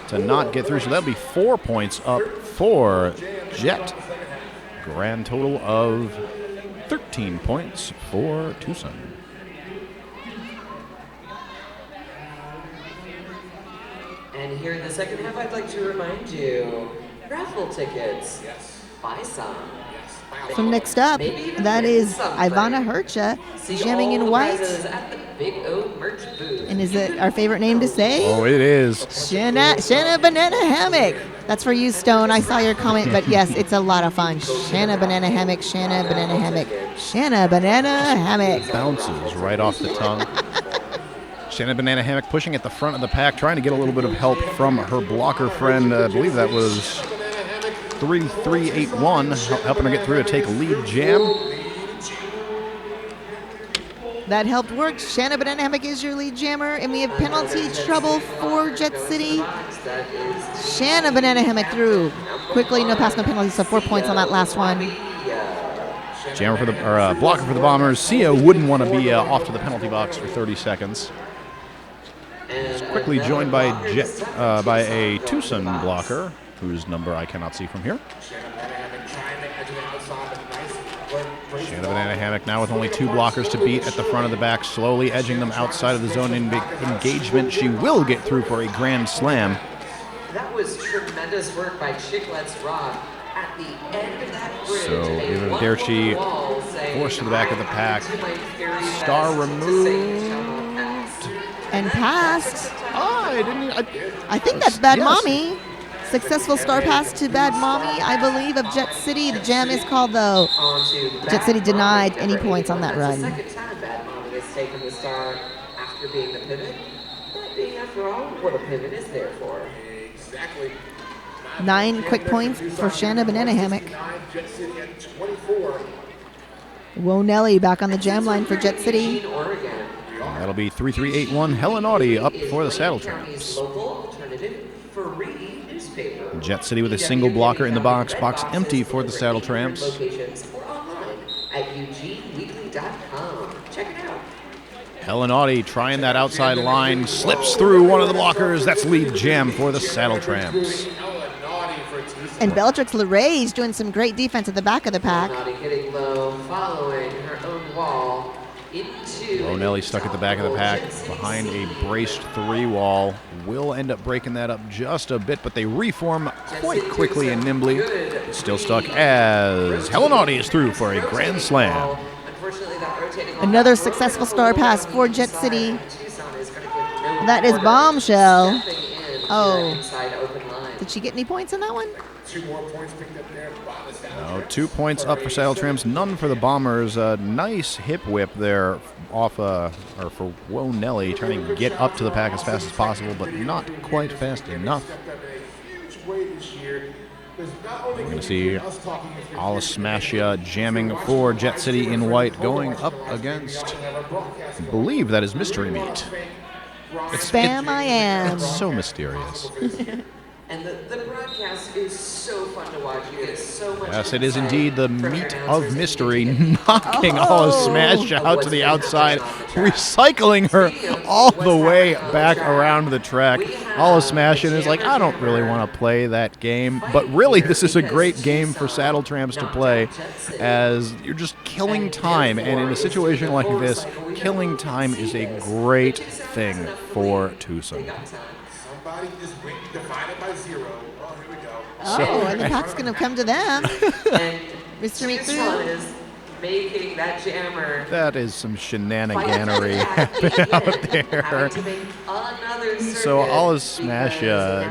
to not get through. So that'll be 4 points up for Jet. Grand total of 13 points for Tucson. And And here in the second half, I'd like to remind you, raffle tickets. Yes. Buy some. Yes. So next up, that is Ivana Hercha jamming in white. At the Big O merch booth. And is it our favorite name to say? Oh, it is. Shanna Banana Hammock. That's for you, Stone. I saw your comment, but yes, it's a lot of fun. Shanna Banana Hammock, Shanna Banana Hammock, Shanna Banana Hammock. Bounces right off the tongue. Shannon Banana Hammock pushing at the front of the pack, trying to get a little bit of help from her blocker friend. I believe that was 3381, helping her get through to take lead jam. That helped work. Shanna Banana Hammock is your lead jammer, and we have penalty trouble for Jet City. Shanna Banana Hammock through quickly, no pass, no penalty, so 4 points on that last one. Jammer for the blocker for the Bombers. Sia wouldn't want to be off to the penalty box for 30 seconds. It's quickly joined by a Tucson blocker, whose number I cannot see from here. Shanna Banana Hammock now with only 2 blockers to beat at the front of the back, slowly edging them outside of the zone engagement. She will get through for a grand slam. That was tremendous work by Chiclet's Rock at the end of that bridge. So Iverderci forced to the back of the pack. Star removed. And passed. Oh, I think that's Bad Yes. Mommy. Successful star pass to Bad Mommy, I believe, of Jet City. The jam is called, though. Jet City denied any points on that run. Second time Bad Mommy has taken the star after being the pivot. That being, after all, what a pivot is there for. Exactly. 9 quick points for Shanna Banana Hammock. Jet City at 24. Wonelli back on the jam line for Jet City. Oregon. That'll be 3381 Helen Audie up for the Saddletramps. Local alternative free newspaper. Jet City with a single blocker in the box. Box empty for the Saddletramps. Locations or online at eugeneweekly.com. Check it out. Helen Audie trying that outside line. Slips through one of the blockers. That's lead jam for the Saddletramps. And Bellatrix LeRae's doing some great defense at the back of the pack. Naughty hitting low, following her own wall into. Ronelli stuck at the back of the pack behind a braced 3 wall. Will end up breaking that up just a bit, but they reform quite quickly and nimbly. Still stuck as Helen Audie is through for a grand slam. Another successful star pass for Jet City. That is Bombshell. Oh. Did she get any points in that one? 2 more points picked up there. No, 2 points up for Saddletramps, none for the Bombers. Nice hip whip there off or for Wonelli, trying to get up to the pack as fast as possible, but not quite fast enough. We're going to see Alasmasia jamming for Jet City in white, going up against, I believe that is Mystery Meat. Spam I am. It's so mysterious. And the broadcast is so fun to watch. You get so much. Yes, it is indeed the meat of mystery, knocking Alasmasia out to the outside, recycling her all the way back around the track. Alasmasia is like, I don't really want to play that game, but really this is a great game for Saddletramps to play, as you're just killing time, and in a situation like this, killing time is a great thing for Tucson. Somebody is divided by 0. Oh, here we go. Oh, and the pack's going to come to them. Mr. Meat This one is making that jammer. That is some shenaniganery out there. So Alasmasia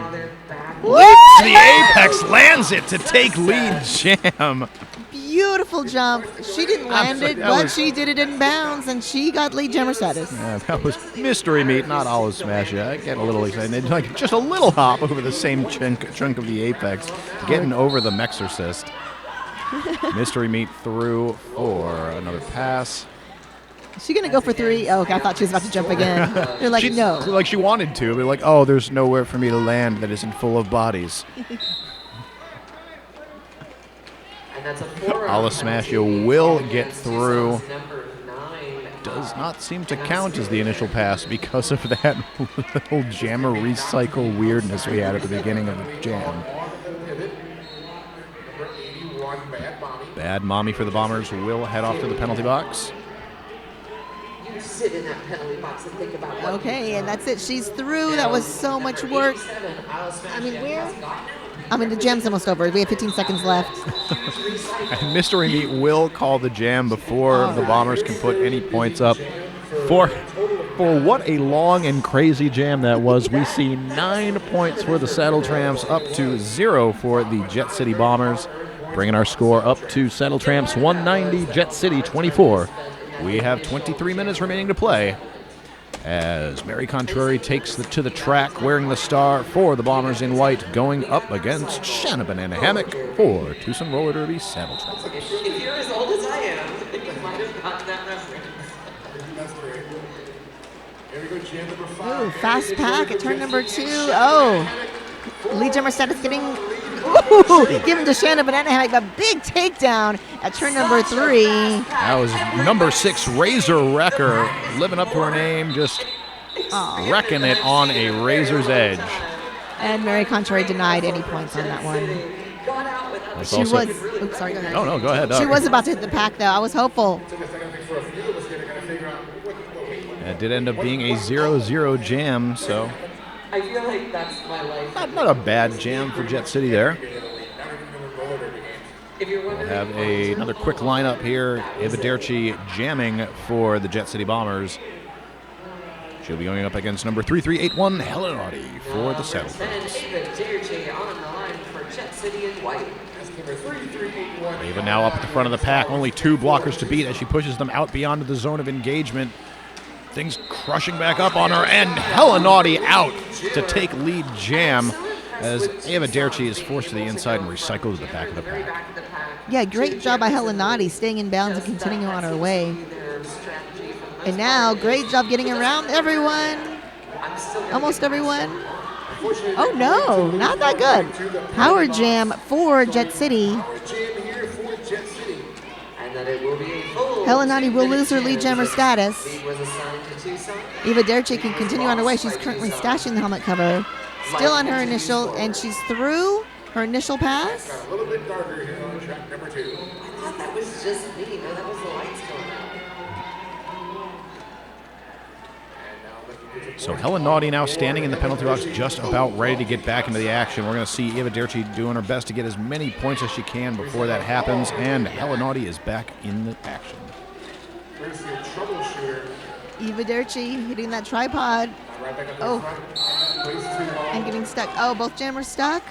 whips the apex, lands it to take lead jam. Beautiful jump. She didn't land it, but she did it in bounds, and she got lead jammer status. Yeah, that was Mystery Meat, not Alasmasia. I get a little excited. Like just a little hop over the same chunk of the apex, getting over the Mexorcist. Mystery Meat through for another pass. Is she going to go for 3? Oh, okay, I thought she was about to jump again. They're like, no. Like she wanted to, but like, oh, there's nowhere for me to land that isn't full of bodies. Alasmasia will get through. Does not seem to count as the initial pass because of that little jammer recycle weirdness we had at the beginning of the jam. Bad Mommy for the Bombers will head off to the penalty box. sit in that penalty box and think about what Okay, and that's it. She's through. That was so much work. The jam's almost over. We have 15 seconds left. And Mystery Meat will call the jam before the Bombers can put any points up. For what a long and crazy jam that was, we see 9 points for the Saddletramps, up to 0 for the Jet City Bombers, bringing our score up to Saddletramps 190, Jet City 24. We have 23 minutes remaining to play as Mary Contrary takes to the track wearing the star for the Bombers in white, going up against Shanna Banana Hammock for Tucson Roller Derby Saddletramps. If you're as old as I am, you might have gotten that reference. That's great. Here we go, jam number 5. Ooh, fast pack at turn number 2. Oh, lead jammer status getting, given to Shanna Banana Hammock, a big takedown at turn number 3. That was number 6, Razor Wrecker, living up to her name, just wrecking it on a razor's edge. And Mary Contrary denied any points on that one. That's She also- was, oops, sorry, go ahead. No, go ahead. She was about to hit the pack, though. I was hopeful. It did end up being a 0-0 jam, so I feel like that's my life. not a bad jam for Jet City there. If you're We'll wondering, have another quick lineup here. Invitational jamming for the Jet City Bombers. She'll be going up against number 3381, Helen Audie, for the then Saddletramps. Invitational on the line for Jet City in white. Ava now up at the front of the pack, only 2 blockers to beat as she pushes them out beyond the zone of engagement. Things crushing back up on her, and Helen Audie out to take lead jam as Ava Derchi is forced to the inside and recycled to the back of the pack. Yeah, great job by Helen Noddy staying in bounds and continuing on her way. And now, great job getting around everyone. Almost everyone. Oh no, not that good. Power jam for Jet City. Helen Noddy will lose her lead jammer status. Eva Derche can continue on her way. She's currently stashing the helmet cover. Still on her initial, and she's through her initial pass. A little bit darker here on track number 2. I thought that was just me. No, that was the lights going out. So Helen Naughty now standing in the penalty box, just about ready to get back into the action. We're going to see Eva Derchi doing her best to get as many points as she can before that happens, and Helen Naughty is back in the action. Where's the troubleshooter? Eva Derchi hitting that tripod. Right back up Oh. front. Place 2 ball. And getting stuck. Oh, both jammers stuck.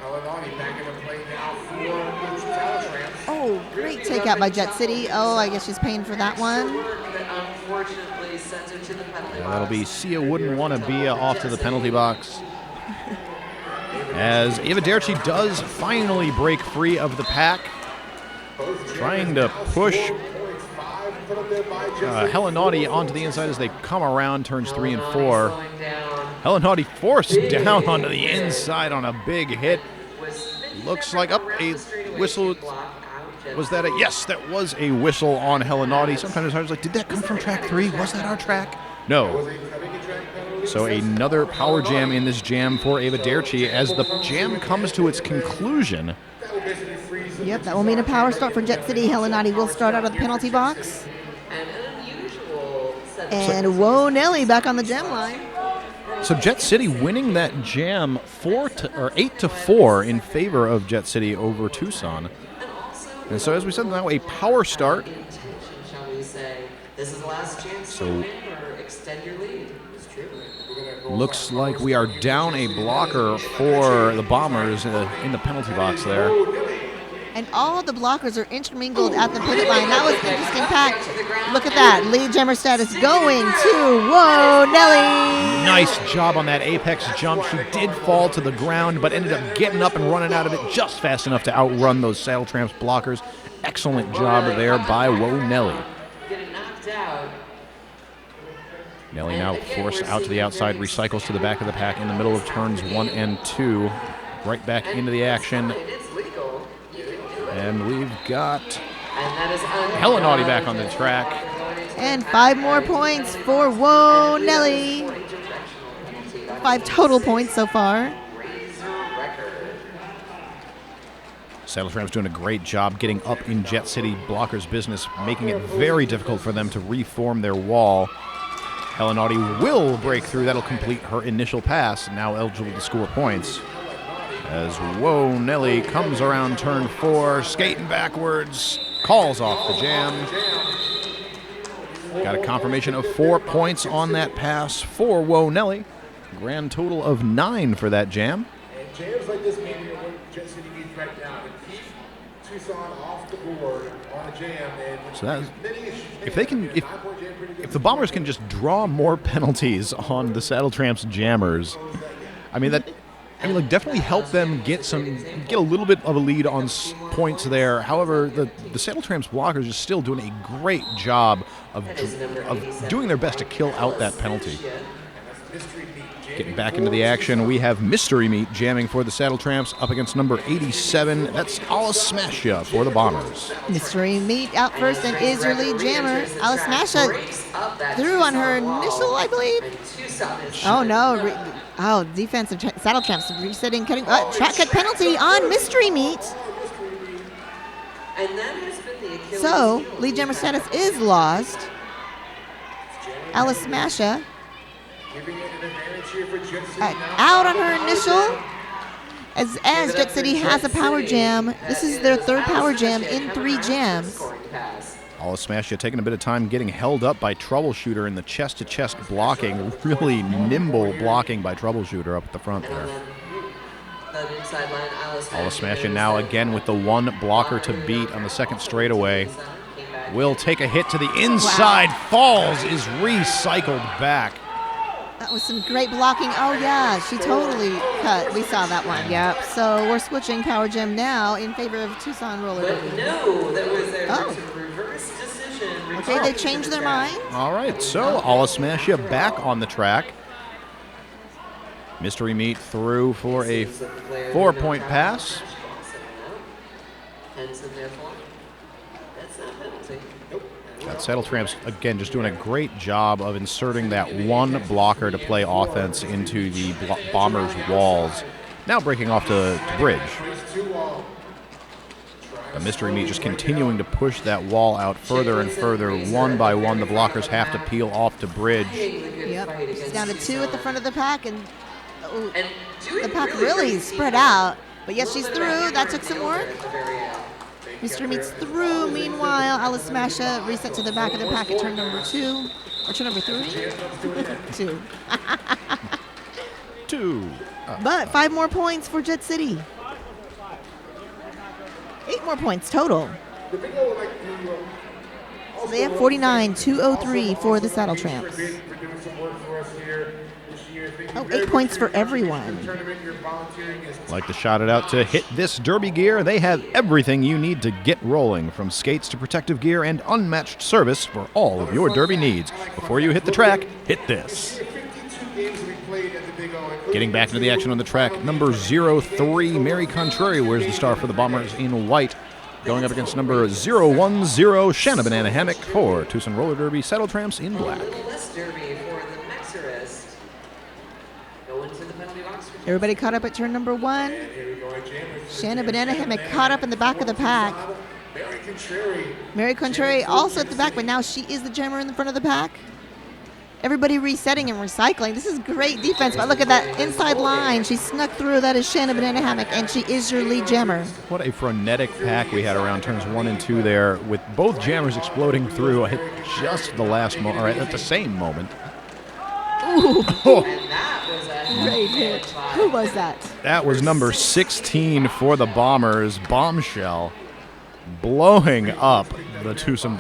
Helen Audie back into play now for the Saddletramps. Oh, great takeout by Jet City. Oh, I guess she's paying for that one. That unfortunately sends her to the penalty box. That'll be Sia Wouldn't Wanna Be off to the penalty box. As Eva Derchi does finally break free of the pack, trying to push Helen Naughty onto the inside as they come around turns 3 and 4. Slowing down. Helen Naughty forced down onto the inside on a big hit. Looks like up a whistle. Was that a yes? That was a whistle on Helen Naughty. Sometimes I was like, did that come from track 3? Was that our track? No. So another power jam in this jam for Eva Derchi as the jam comes to its conclusion. Yep, that will mean a power start for Jet City. Helen Noddy will start out of the penalty box. And an unusual set And whoa, Nelly back on the jam line. So Jet City winning that jam 8-4 in favor of Jet City over Tucson. And so as we said, now a power start. intention, shall we say. This is the last chance So- to win or extend your lead. It's true. Looks like we are down a blocker for the Bombers in the penalty box there. And all of the blockers are intermingled at the pivot line. That was an interesting pack. Look at that. Lead jammer status going to, whoa, Nelly. Nice job on that apex jump. She did fall to the ground, but ended up getting up and running out of it just fast enough to outrun those Saddletramps blockers. Excellent job there by Whoa Nelly. Getting knocked out. Nelly now forced out to the outside, recycles to the back of the pack in the middle of turns 1 and 2. Right back into the action. It's legal. You can do it. And we've got And that is Helen Naughty back on the track. And 5 more points for whoa, Nelly. 5 total points so far. Saddletramps doing a great job getting up in Jet City blockers' business, making it very difficult for them to reform their wall. Helenaughty will break through. That'll complete her initial pass, now eligible to score points. As Whoa Nelly comes around turn 4, skating backwards, calls off the jam. Got a confirmation of 4 points on that pass for Whoa Nelly. Grand total of 9 for that jam. And jams like this maybe are what Jet City needs right now to keep Tucson off the board on a jam. And So that, if the Bombers can just draw more penalties on the Saddletramps jammers, definitely help them get a little bit of a lead on points there. However, the Saddletramps blockers are still doing a great job of doing their best to kill out that penalty. Getting back into the action, we have Mystery Meat jamming for the Saddletramps up against number 87. That's Alice Smasha for the Bombers. Mystery Meat out first and is your lead jammer. Alice Smasha through on her initial, I believe. Oh, no. Defensive Saddletramps resetting, cutting. Track cut penalty on Mystery Meat. So, lead jammer status is lost. Alice Smasha out on her initial. As Jet City has a power jam. This is their third power jam in 3 jams. Alice Smasha taking a bit of time getting held up by Troubleshooter in the chest-to-chest blocking. Really nimble blocking by Troubleshooter up at the front there. Alice Smasha now again with the 1 blocker to beat on the second straightaway. Will take a hit to the inside. Falls, is recycled back. That was some great blocking. Oh, yeah, she totally cut. We saw that one, yep. So we're switching power gem now in favor of Tucson roller derby. No, that was their reverse decision. Okay, they changed their mind. All right, so Alice Smasha back on the track. Mystery Meat through for a 4-point pass. That Saddletramps, again, just doing a great job of inserting that 1 blocker to play offense into the Bombers' walls. Now breaking off to Bridge. The Mystery Meat just continuing to push that wall out further and further. 1 by 1, the blockers have to peel off to Bridge. Yep, she's down to 2 at the front of the pack, and the pack really spread out. But yes, she's through. That took some work. Mystery Meat's through. Meanwhile, Alice Smasha reset to the back of the pack at turn number 2. Or turn number 3? 2. 2. But 5 more points for Jet City. 8 more points total. So they have 49, 203 for the Saddletramps. Oh, 8 points for everyone. Like to shout it out to Hit This Derby Gear. They have everything you need to get rolling, from skates to protective gear and unmatched service for all of your derby needs. Before you hit the track, hit this. Getting back into the action on the track, number 03, Mary Contrary wears the star for the Bombers in white. Going up against number 010, Shanna Banana Hammock for Tucson Roller Derby, Saddletramps in black. Everybody caught up at turn number 1. Shanna Banana Hammock caught up in the back of the pack. Mary Contrary also at the back, but now she is the jammer in the front of the pack. Everybody resetting and recycling. This is great defense, but look at that inside line. She snuck through. That is Shanna Banana Hammock, and she is your lead jammer. What a frenetic pack we had around turns 1 and 2 there, with both jammers exploding through at just the last moment, or at the same moment. Ooh. Great hit. Who was that? That was number 16 for the Bombers, Bombshell, blowing up the Tucson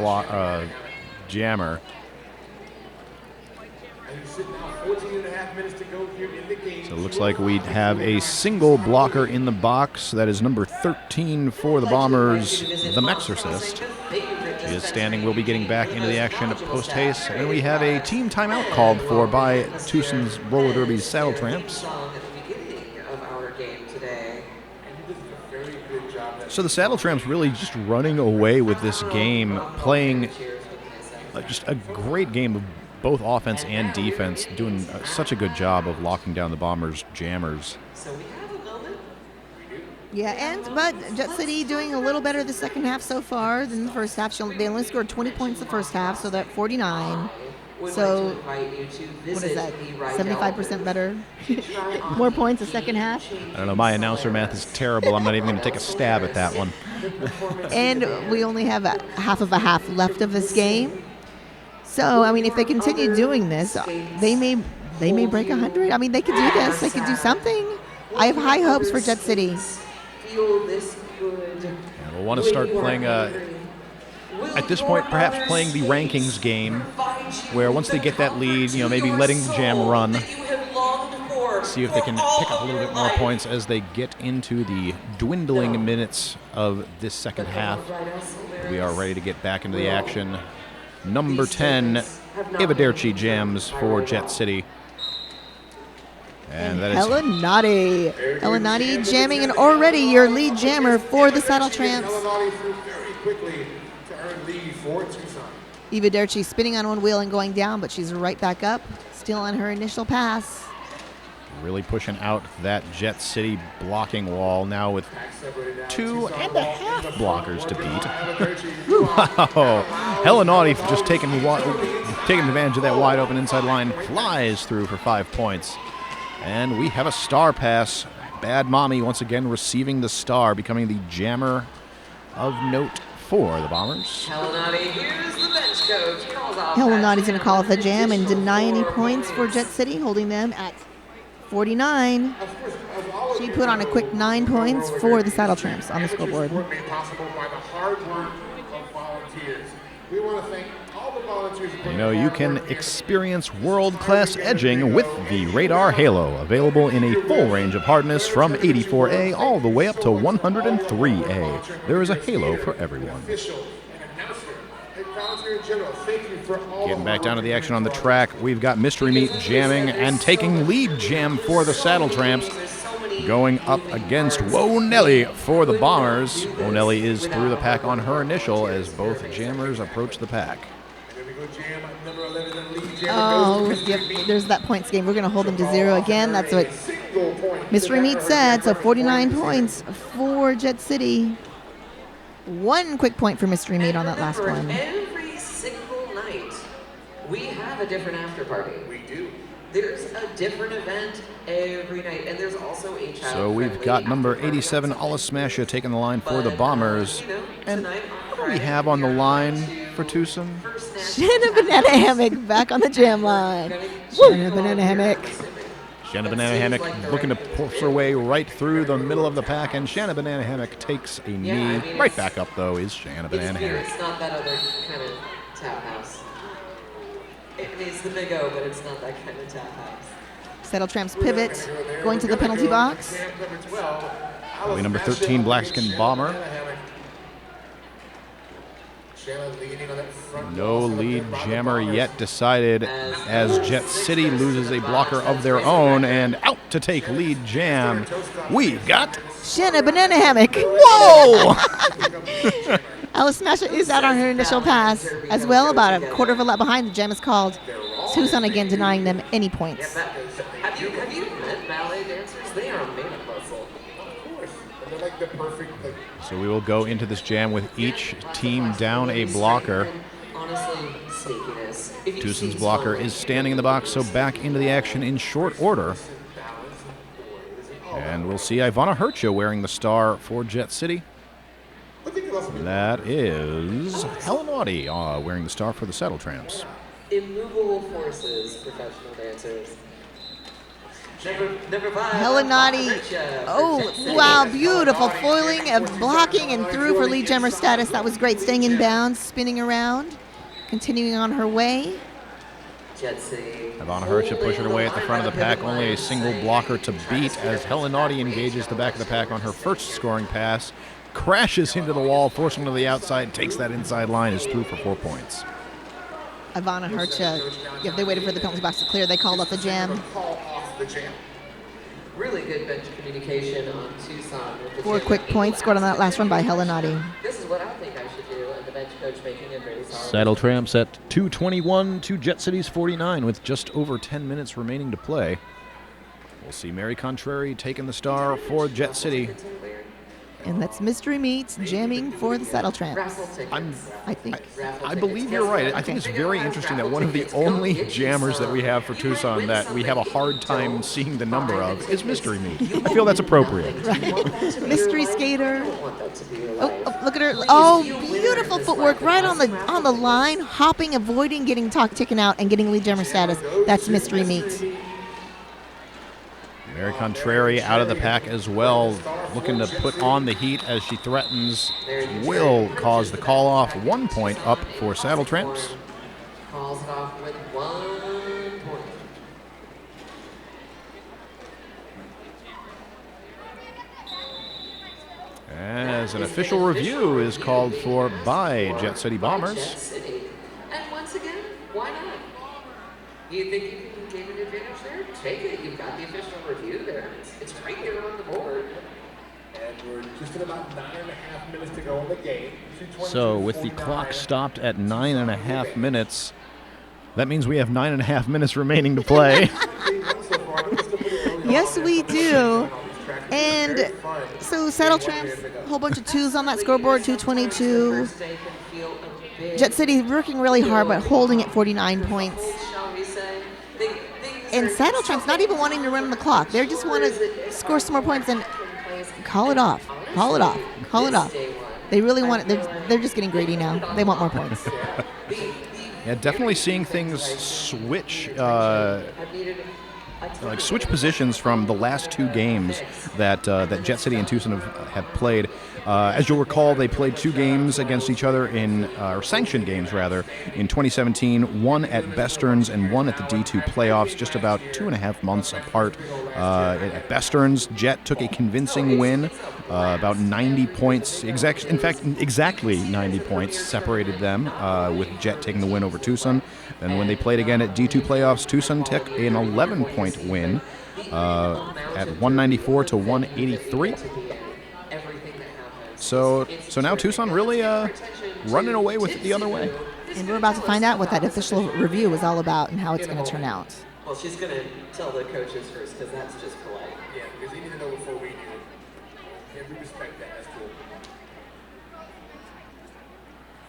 jammer. So it looks like we have a single blocker in the box. That is number 13 for the Bombers, the Mexorcist. She is standing. We'll be getting back into the action post haste. And we have a team timeout called for by Tucson's Roller Derby's Saddletramps. So the Saddletramps really just running away with this game, playing just a great game of both offense and defense, doing such a good job of locking down the Bombers' jammers. So we have a moment. Yeah, but Jet City doing a little better the second half so far than the first half. They only scored 20 points the first half, so that 49. So what is that? 75% better. More points the second half. I don't know. My announcer math is terrible. I'm not even going to take a stab at that one. And we only have half of a half left of this game. So, I mean, if they continue doing this, they may break 100. I mean, they could do this. They could do something. I have high hopes for Jet City. Yeah, we'll want to start playing, at this point, perhaps playing the rankings game, where once they get that lead, maybe letting the jam run, see if they can pick up a little bit more points as they get into the dwindling minutes of this second half. We are ready to get back into the action. Number 10, Invitational jams for Jet City. And that is Helinati jamming, and already your lead jammer for the Saddletramps. Invitational spinning on one wheel and going down, but she's right back up, still on her initial pass. Really pushing out that Jet City blocking wall now with 2.5 blockers to beat. Wow. Helinati just taking advantage of that wide open inside line, flies through for 5 points. And we have a star pass. Bad Mommy once again receiving the star, becoming the jammer of note for the Bombers. Here's the bench coach. Helinati's going to call it the jam and deny any points for Jet City, holding them at 49. She put on a quick 9 points for the Saddletramps on the scoreboard. Made possible by the hard work of volunteers. We want to thank all the volunteers. You can experience world-class edging with the Radar Halo, available in a full range of hardness from 84A all the way up to 103A. There is a Halo for everyone. Getting back down to the action on the track, we've got Mystery Meat jamming and taking lead jam for the Saddletramps, going up against Whoa Nelly for the Bombers. Whoa Nelly is through the pack on her initial as both jammers approach the pack. Oh, yep, there's that points game. We're going to hold them to 0 again. That's what Mystery Meat said. So 49 points for Jet City. 1 quick point for Mystery Meat on that last one. Every single night, we have a different after party. We do. There's a different event every night, and there's also a child. So we've got number 87, Alice Smasher, taking the line for the Bombers. And what do we have on the line for Tucson? Shanna Banana Hammock back on the jam line. Shanna Banana Hammock. Shanna Banana Hammock looking to push her way right through the middle of the pack, and Shanna Banana Hammock takes a knee. Right back up, though, is Shanna Banana Hammock. It's not that other kind of tap house. It needs the big O, but it's not that kind of tap house. Saddletramps pivot, going to the penalty box. Number 13, Blackskin Bomber. No lead jammer yet decided as Jet City loses a blocker of their own, and out to take lead jam, we've got Shanna Banana Hammock. Whoa! Alice Smasher is out on her initial pass as well, about a quarter of a lap behind. The jam is called. Tucson again denying them any points. Have you met ballet dancers? They are made of muscle. Of course. And they're like the perfect. So we will go into this jam with each team down a blocker. Honestly, sneakiness. Tucson's blocker is standing in the box, so back into the action in short order. And we'll see Ivana Hercha wearing the star for Jet City. That is Helinati wearing the star for the Saddletramps. Immovable forces, professional dancers. Helinati. Oh, wow, beautiful foiling of blocking and through for lead jammer status. That was great. Staying in bounds, spinning around, continuing on her way. Ivana Hercha pushing her way at the front of the pack. Only a single blocker to beat as Helinati engages the back of the pack on her first scoring pass. Crashes into the wall, forcing to the outside, takes that inside line, is through for 4 points. Ivana Hercha, if they waited for the penalty box to clear, they called up the jam. Really good bench communication on Tucson. 4 quick points scored on that last one by Helinati. This is what I think I should do, and the bench coach making it very solid. Saddletramps at 2:21 to Jet City's 49 with just over 10 minutes remaining to play. We'll see Mary Contrary taking the star for Jet City. And that's Mystery Meats jamming for the Saddletramps. Raffle tickets. I think. I believe you're right. I think it's very interesting that one of the only jammers that we have for Tucson that we have a hard time seeing the number of is Mystery Meat. I feel that's appropriate. Right. Mystery Skater. Oh, look at her. Oh, beautiful footwork right on the line, hopping, avoiding getting taken out, and getting lead jammer status. That's Mystery Meat. Mary Contrary out of the pack as well, looking to put on the heat as she threatens. Will cause the call off. 1 point up for Saddletramps. Calls it off with 1 point. As an official review is called for by Jet City Bombers. Jet City. And once again, why not? You think you can gain an advantage there? Take it. You've got the official review there. It's right here on the board. And we're just at about 9.5 minutes to go in the game. So with the clock stopped at 9.5 minutes, that means we have 9.5 minutes remaining to play. Yes, we do. And so Saddletramps, a whole bunch of twos on that scoreboard, 222. Jet City working really hard, but holding at 49 points. And Saddletramps not even wanting to run the clock. They just want to score some more points and call it off. Call it off. Call it off. They really want it. They're just getting greedy now. They want more points. Yeah, definitely seeing things switch. Switch positions from the last two games that Jet City and Tucson have played. As you'll recall, they played 2 games against each other or sanctioned games rather, in 2017. One at Besterns and one at the D2 playoffs, just about 2.5 months apart. At Besterns, Jet took a convincing win, about 90 points. Exactly 90 points separated them, with Jet taking the win over Tucson. And when they played again at D2 playoffs, Tucson took an 11-point win at 194 to 183. So now Tucson really running away with it the other way. And we're about to find out what that official review is all about and how it's going to turn out. Well, she's going to tell the coaches first because that's just polite. Yeah, because you need to know before we do. And we respect that. That's cool.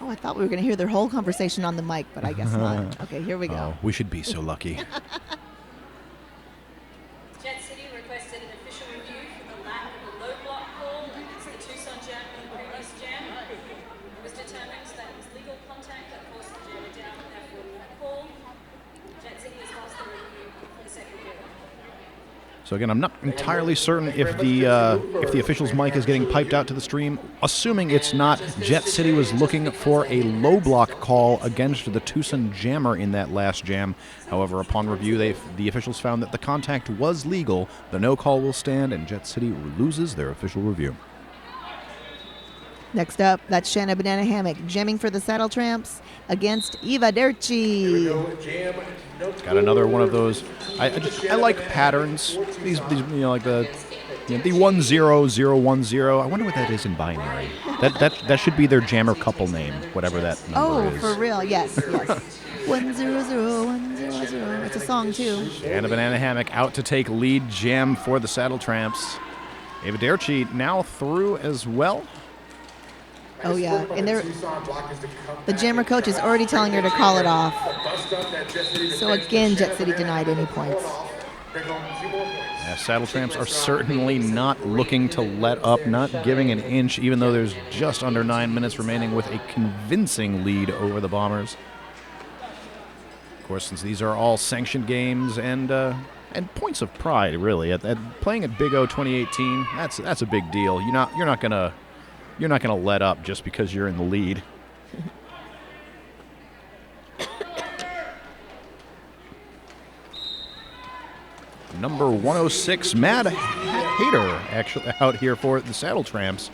Oh, I thought we were going to hear their whole conversation on the mic, but I guess not. Okay, here we go. Oh, we should be so lucky. Jet City requested an official review for the lack of a low block call against the Tucson jam in the previous jam. It was determined that it was legal contact that forced the jammer down and therefore not call. Jet City has lost the review for the second period. So again, I'm not entirely certain if the official's mic is getting piped out to the stream. Assuming it's not, Jet City was looking for a low block call against the Tucson jammer in that last jam. However, upon review, the officials found that the contact was legal. The no call will stand, and Jet City loses their official review. Next up, that's Shanna Banana Hammock jamming for the Saddletramps against Eva Derchi. Got another one of those. I like patterns. These like the 10010. I wonder what that is in binary. That should be their jammer couple name, whatever that number is. Oh, for real? Yes. 100100. It's a song too. And a Banana Hammock out to take lead jam for the Saddletramps. Eva Derchi now through as well. Oh yeah, and the jammer coach is already telling her to call it off. So again, Jet City denied any points. Yeah, Saddletramps are certainly not looking to let up, not giving an inch, even though there's just under 9 minutes remaining with a convincing lead over the Bombers. Of course, since these are all sanctioned games and points of pride, really, at playing at Big O 2018, that's a big deal. You're not gonna let up just because you're in the lead. Number 106, Mad Hater, actually out here for the Saddletramps.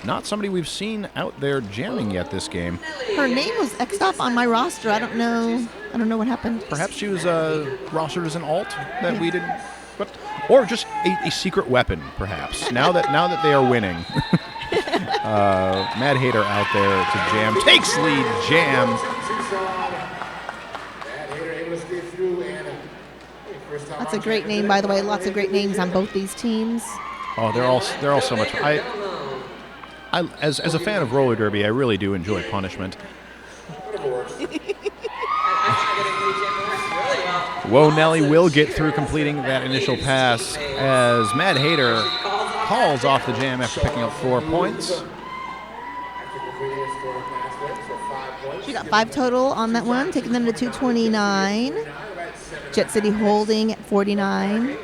Not somebody we've seen out there jamming yet this game. Her name was X'd off on my roster. I don't know what happened. Perhaps she was rostered as an alt that we didn't, or just a secret weapon, perhaps. Now that they are winning. Mad Hater out there to jam. Takes lead jam. That's a great name, by the way. Lots of great names on both these teams. Oh, they're all so much. as a fan of roller derby, I really do enjoy punishment. Whoa, Nelly will get through completing that initial pass as Mad Hater calls off the jam after picking up 4 points. She got 5 total on that one, taking them to 229. Jet City holding at 49.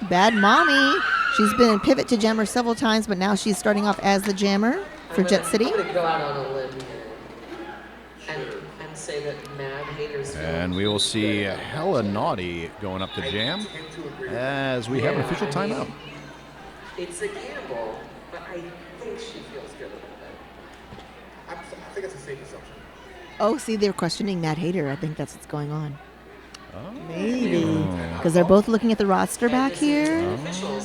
Bad Mommy. She's been a pivot to jammer several times, but now she's starting off as the jammer for Jet City. I'm going to go out on a limb here and say that Mad Hater's... And we will see Hella Naughty going up the jam as we have an official timeout. It's a gamble, but I think she feels good about it. I think it's a safe assumption. Oh, see, they're questioning Mad Hater. I think that's what's going on. Oh. Maybe. Because they're both looking at the roster back here,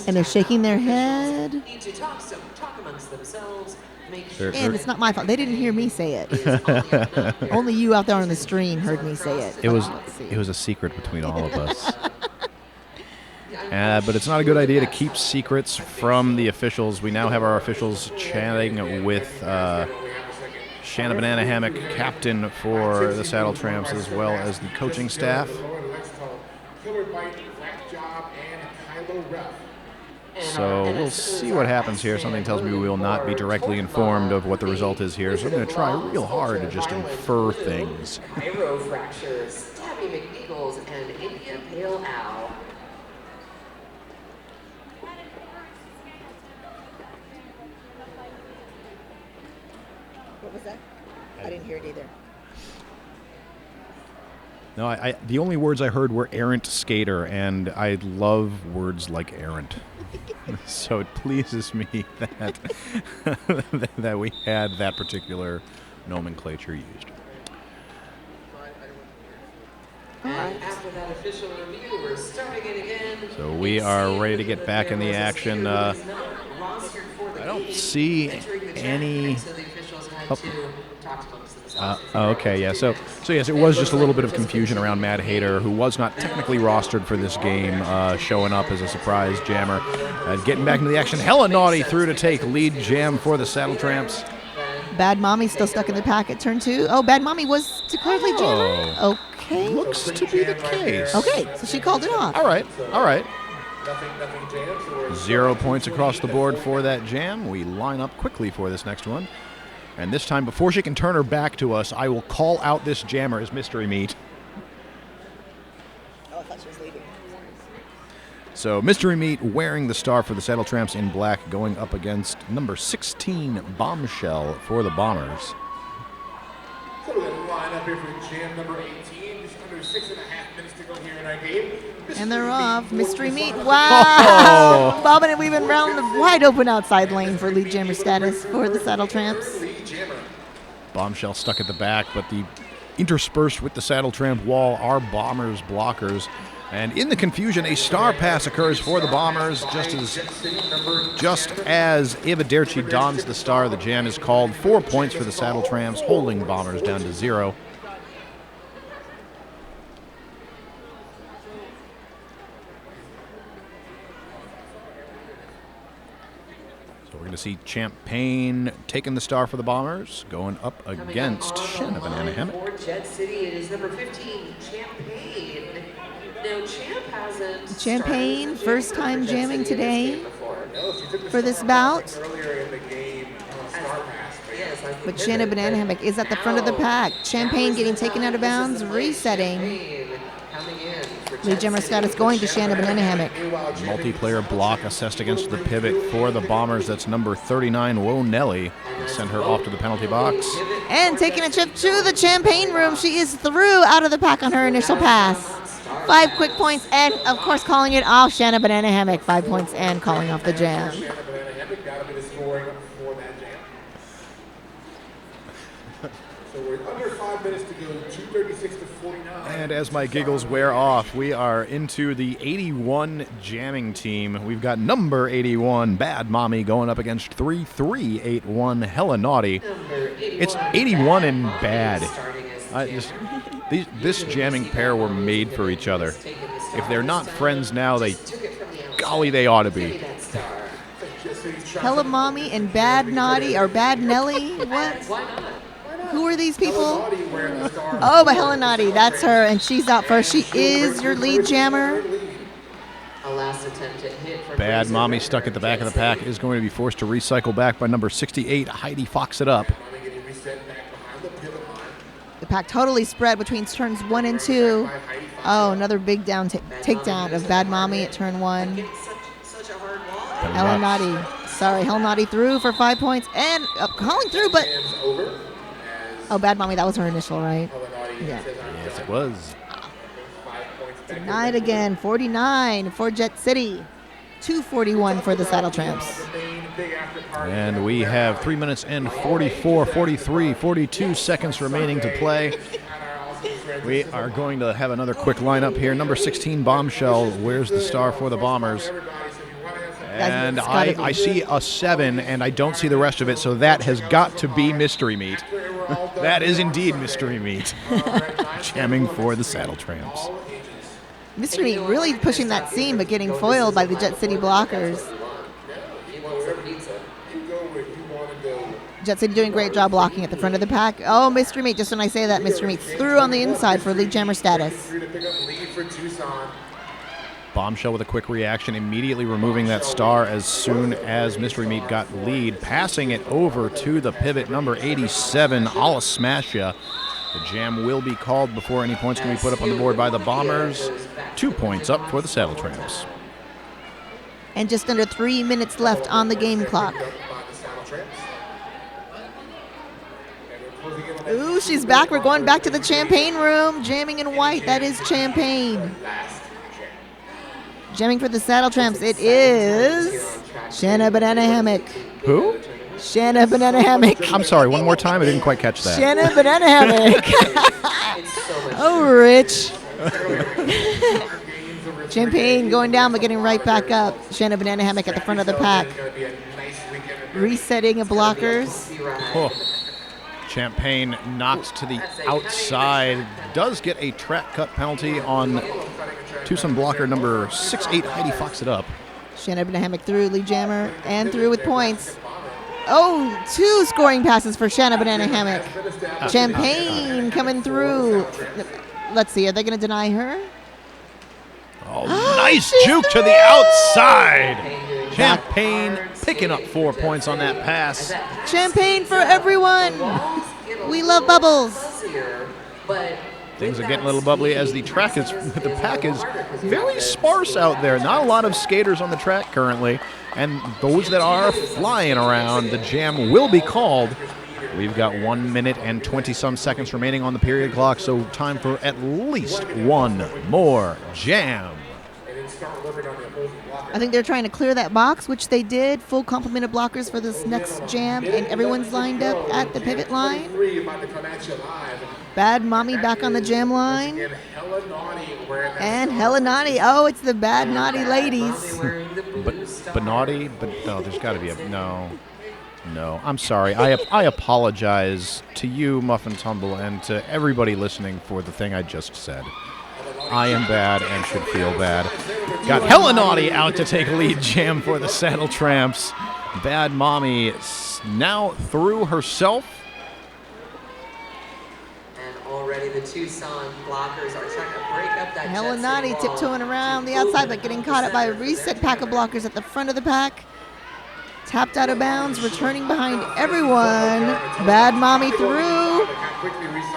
and they're shaking their head. Need to talk amongst themselves. And it's not my fault. They didn't hear me say it. Only you out there on the stream heard me say it. It was a secret between all of us. But it's not a good idea to keep secrets from the officials. We now have our officials chatting with Shanna Banana Hammock, captain for the Saddletramps, as well as the coaching staff. So we'll see what happens here. Something tells me we will not be directly informed of what the result is here, so I'm going to try real hard to just infer things. Chirofractures, Tabby McEagles, and India Pale Owl. What was that? I didn't hear it either. No, the only words I heard were errant skater, and I love words like errant. So it pleases me that that we had that particular nomenclature used. And after that official review, we're starting it again. So we are ready to get back in the action. I don't see any... Okay, yeah. So yes, it was just a little bit of confusion around Mad Hater, who was not technically rostered for this game, showing up as a surprise jammer. Getting back into the action, Hella Naughty through to take lead jam for the Saddletramps. Bad Mommy still stuck in the pack at turn 2. Oh, Bad Mommy was declared lead jammer? Okay. Looks to be the case. Okay, so she called it off. All right. 0 points across the board for that jam. We line up quickly for this next one. And this time, before she can turn her back to us, I will call out this jammer as Mystery Meat. Oh, I thought she was leaving. So Mystery Meat wearing the star for the Saddletramps in black, going up against number 16, Bombshell, for the Bombers. So we're going to line up here for jam number 18. Just under 6.5 minutes to go here in our game. And they're off. Mystery Meat. Wow. Bobbing and weaving around the wide open outside lane for lead jammer status for the Saddletramps. Bombshell stuck at the back, but the interspersed with the Saddletramp wall are Bombers blockers. And in the confusion, a star pass occurs for the Bombers. Just as Ivaderci dons the star, the jam is called. 4 points for the Saddletramps, holding Bombers down to 0. We're going to see Champagne taking the star for the Bombers, going up against Shanna Banana Hammock. For Jet City, it is number 15, Champagne. Now, Champ hasn't... Champagne, first time jamming today for this bout. But Shanna Banana Hammock is at the front of the pack. Champagne getting taken out of bounds, resetting. Lead jammer status going to Shanna Banana Hammock. Multiplayer block assessed against the pivot for the Bombers. That's number 39, Whoa Nelly. Send her off to the penalty box. And taking a trip to the Champagne room. She is through out of the pack on her initial pass. 5 quick points and, of course, calling it off. Shanna Banana Hammock, 5 points and calling off the jam. So we're under 5 minutes to go, 2:36 to 49. And as my giggles wear off, we are into the 81 jamming team. We've got number 81, Bad Mommy, going up against 3381, Hella Naughty. It's 81 and bad. This jamming pair were made for each other. If they're not friends now, golly, they ought to be. Hella Mommy and Bad Naughty or Bad Nelly. What? Why not? Who are these people? Oh, but Hella Naughty. That's her, and she's out first. She is your lead jammer. A last attempt at hit for Bad Mommy stuck at the back of the pack is going to be forced to recycle back by number 68, Heidi Fox it up. The pack totally spread between turns 1 and 2. Oh, another big takedown of Bad Mommy at turn 1. Such a hard wall. Hella Naughty. Sorry, Hella Naughty through for 5 points. And calling through, but... Oh, Bad Mommy, that was her initial, right? Yeah. Yes, it was. Denied again. 49 for Jet City. 241 for the Saddletramps. And we have 3 minutes and 44, 43, 42 seconds remaining to play. We are going to have another quick lineup here. Number 16, Bombshell, wears the star for the Bombers. And I see a 7, and I don't see the rest of it, so that has got to be Mystery Meat. That is indeed Mystery Meat. Jamming for the Saddletramps. Mystery Meat really pushing that seam, but getting foiled by the Jet City blockers. Jet City doing a great job blocking at the front of the pack. Oh, Mystery Meat, just when I say that, Mystery Meat's through on the inside for lead jammer status. Bombshell with a quick reaction, immediately removing that star as soon as Mystery Meat got lead, passing it over to the pivot, number 87, I'll Smash Ya. The jam will be called before any points can be put up on the board by the Bombers. 2 points up for the Saddletramps. And just under 3 minutes left on the game clock. Ooh, she's back. We're going back to the Champagne room. Jamming in white. That is Champagne. Jamming for the Saddletramps. It is Shanna Banana Hammock. Who? Shanna Banana Hammock. I'm sorry, one more time. I didn't quite catch that. Shanna Banana Hammock. Oh, Rich. Champagne going down but getting right back up. Shanna Banana Hammock at the front of the pack. Resetting of blockers. Oh. Champagne knocked to the outside. Does get a track cut penalty on Tucson blocker number 68, Heidi Fox it up. Shanna Banana Hammock through, lead jammer, and through with points. Oh, 2 scoring passes for Shanna Banana Hammock. Champagne coming through. Let's see, are they going to deny her? Oh, nice juke to the outside. Champagne picking up 4 points on that pass. Champagne for everyone. We love bubbles. Things are getting a little bubbly as the pack is very sparse out there. Not a lot of skaters on the track currently. And those that are flying around, the jam will be called. We've got 1 minute and 20-some seconds remaining on the period clock, so time for at least one more jam. I think they're trying to clear that box, which they did. Full complement of blockers for this next jam, and everyone's lined up at the pivot line. Bad Mommy back on the jam line. And Hella Naughty. Oh, it's the Bad Naughty ladies. But naughty? But no, there's got to be a... No. I'm sorry. I apologize to you, Muffin Tumble, and to everybody listening for the thing I just said. I am bad and should feel bad. Got Hella Naughty out to take lead jam for the Saddletramps. Bad Mommy now through herself. And already the Tucson blockers are trying to break up that Hella Naughty tiptoeing around the outside, but getting caught up by a reset pack of blockers at the front of the pack. Tapped out of bounds, returning behind everyone. Bad Mommy through.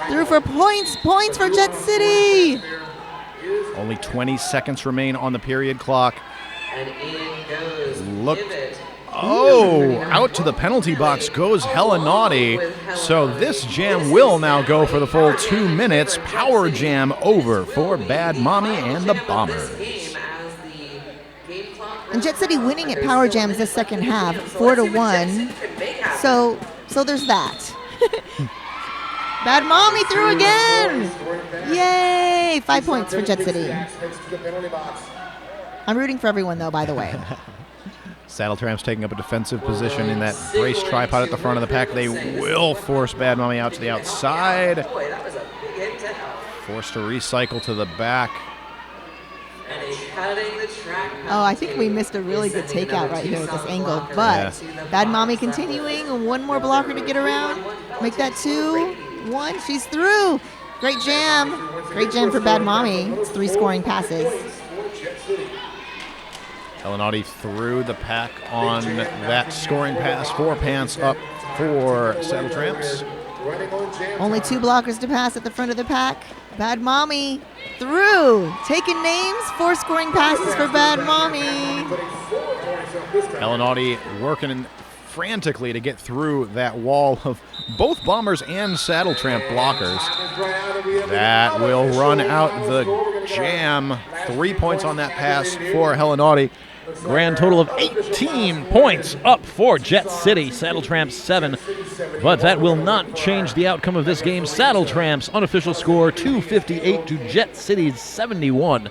Through for points. Points for Jet City. Only 20 seconds remain on the period clock. And in goes Look. Oh, out to the penalty box goes Hella Naughty. So this jam will now go for the full 2 minutes. Power jam over for Bad Mommy and the Bombers. And Jet City winning at Power Jams this second half, 4-1. So there's that. Bad Mommy through again. Yay! 5 points for Jet City. I'm rooting for everyone, though, by the way. Saddletramps taking up a defensive position in that brace tripod at the front of the pack. They will force Bad Mommy out to the outside. Forced to recycle to the back. And he's cutting the track. Oh, I think we missed a really good takeout right here at this angle. But Bad Mommy continuing. One more blocker to get around. Make that 2-1. She's through. Great jam. Great jam for Bad Mommy. It's 3 scoring passes. Hellenauti threw the pack on that scoring pass. 4 pants up for Saddletramps. Only 2 blockers to pass at the front of the pack. Bad Mommy through. Taking names. 4 scoring passes for Bad Mommy. Hellenauti working frantically to get through that wall of both Bombers and Saddletramp blockers. That will run out the jam. 3 points on that pass for Hellenauti. Grand total of 18 points up for Jet City. Saddletramps 7. But that will not change the outcome of this game. Saddletramps unofficial score 258 to Jet City's 71.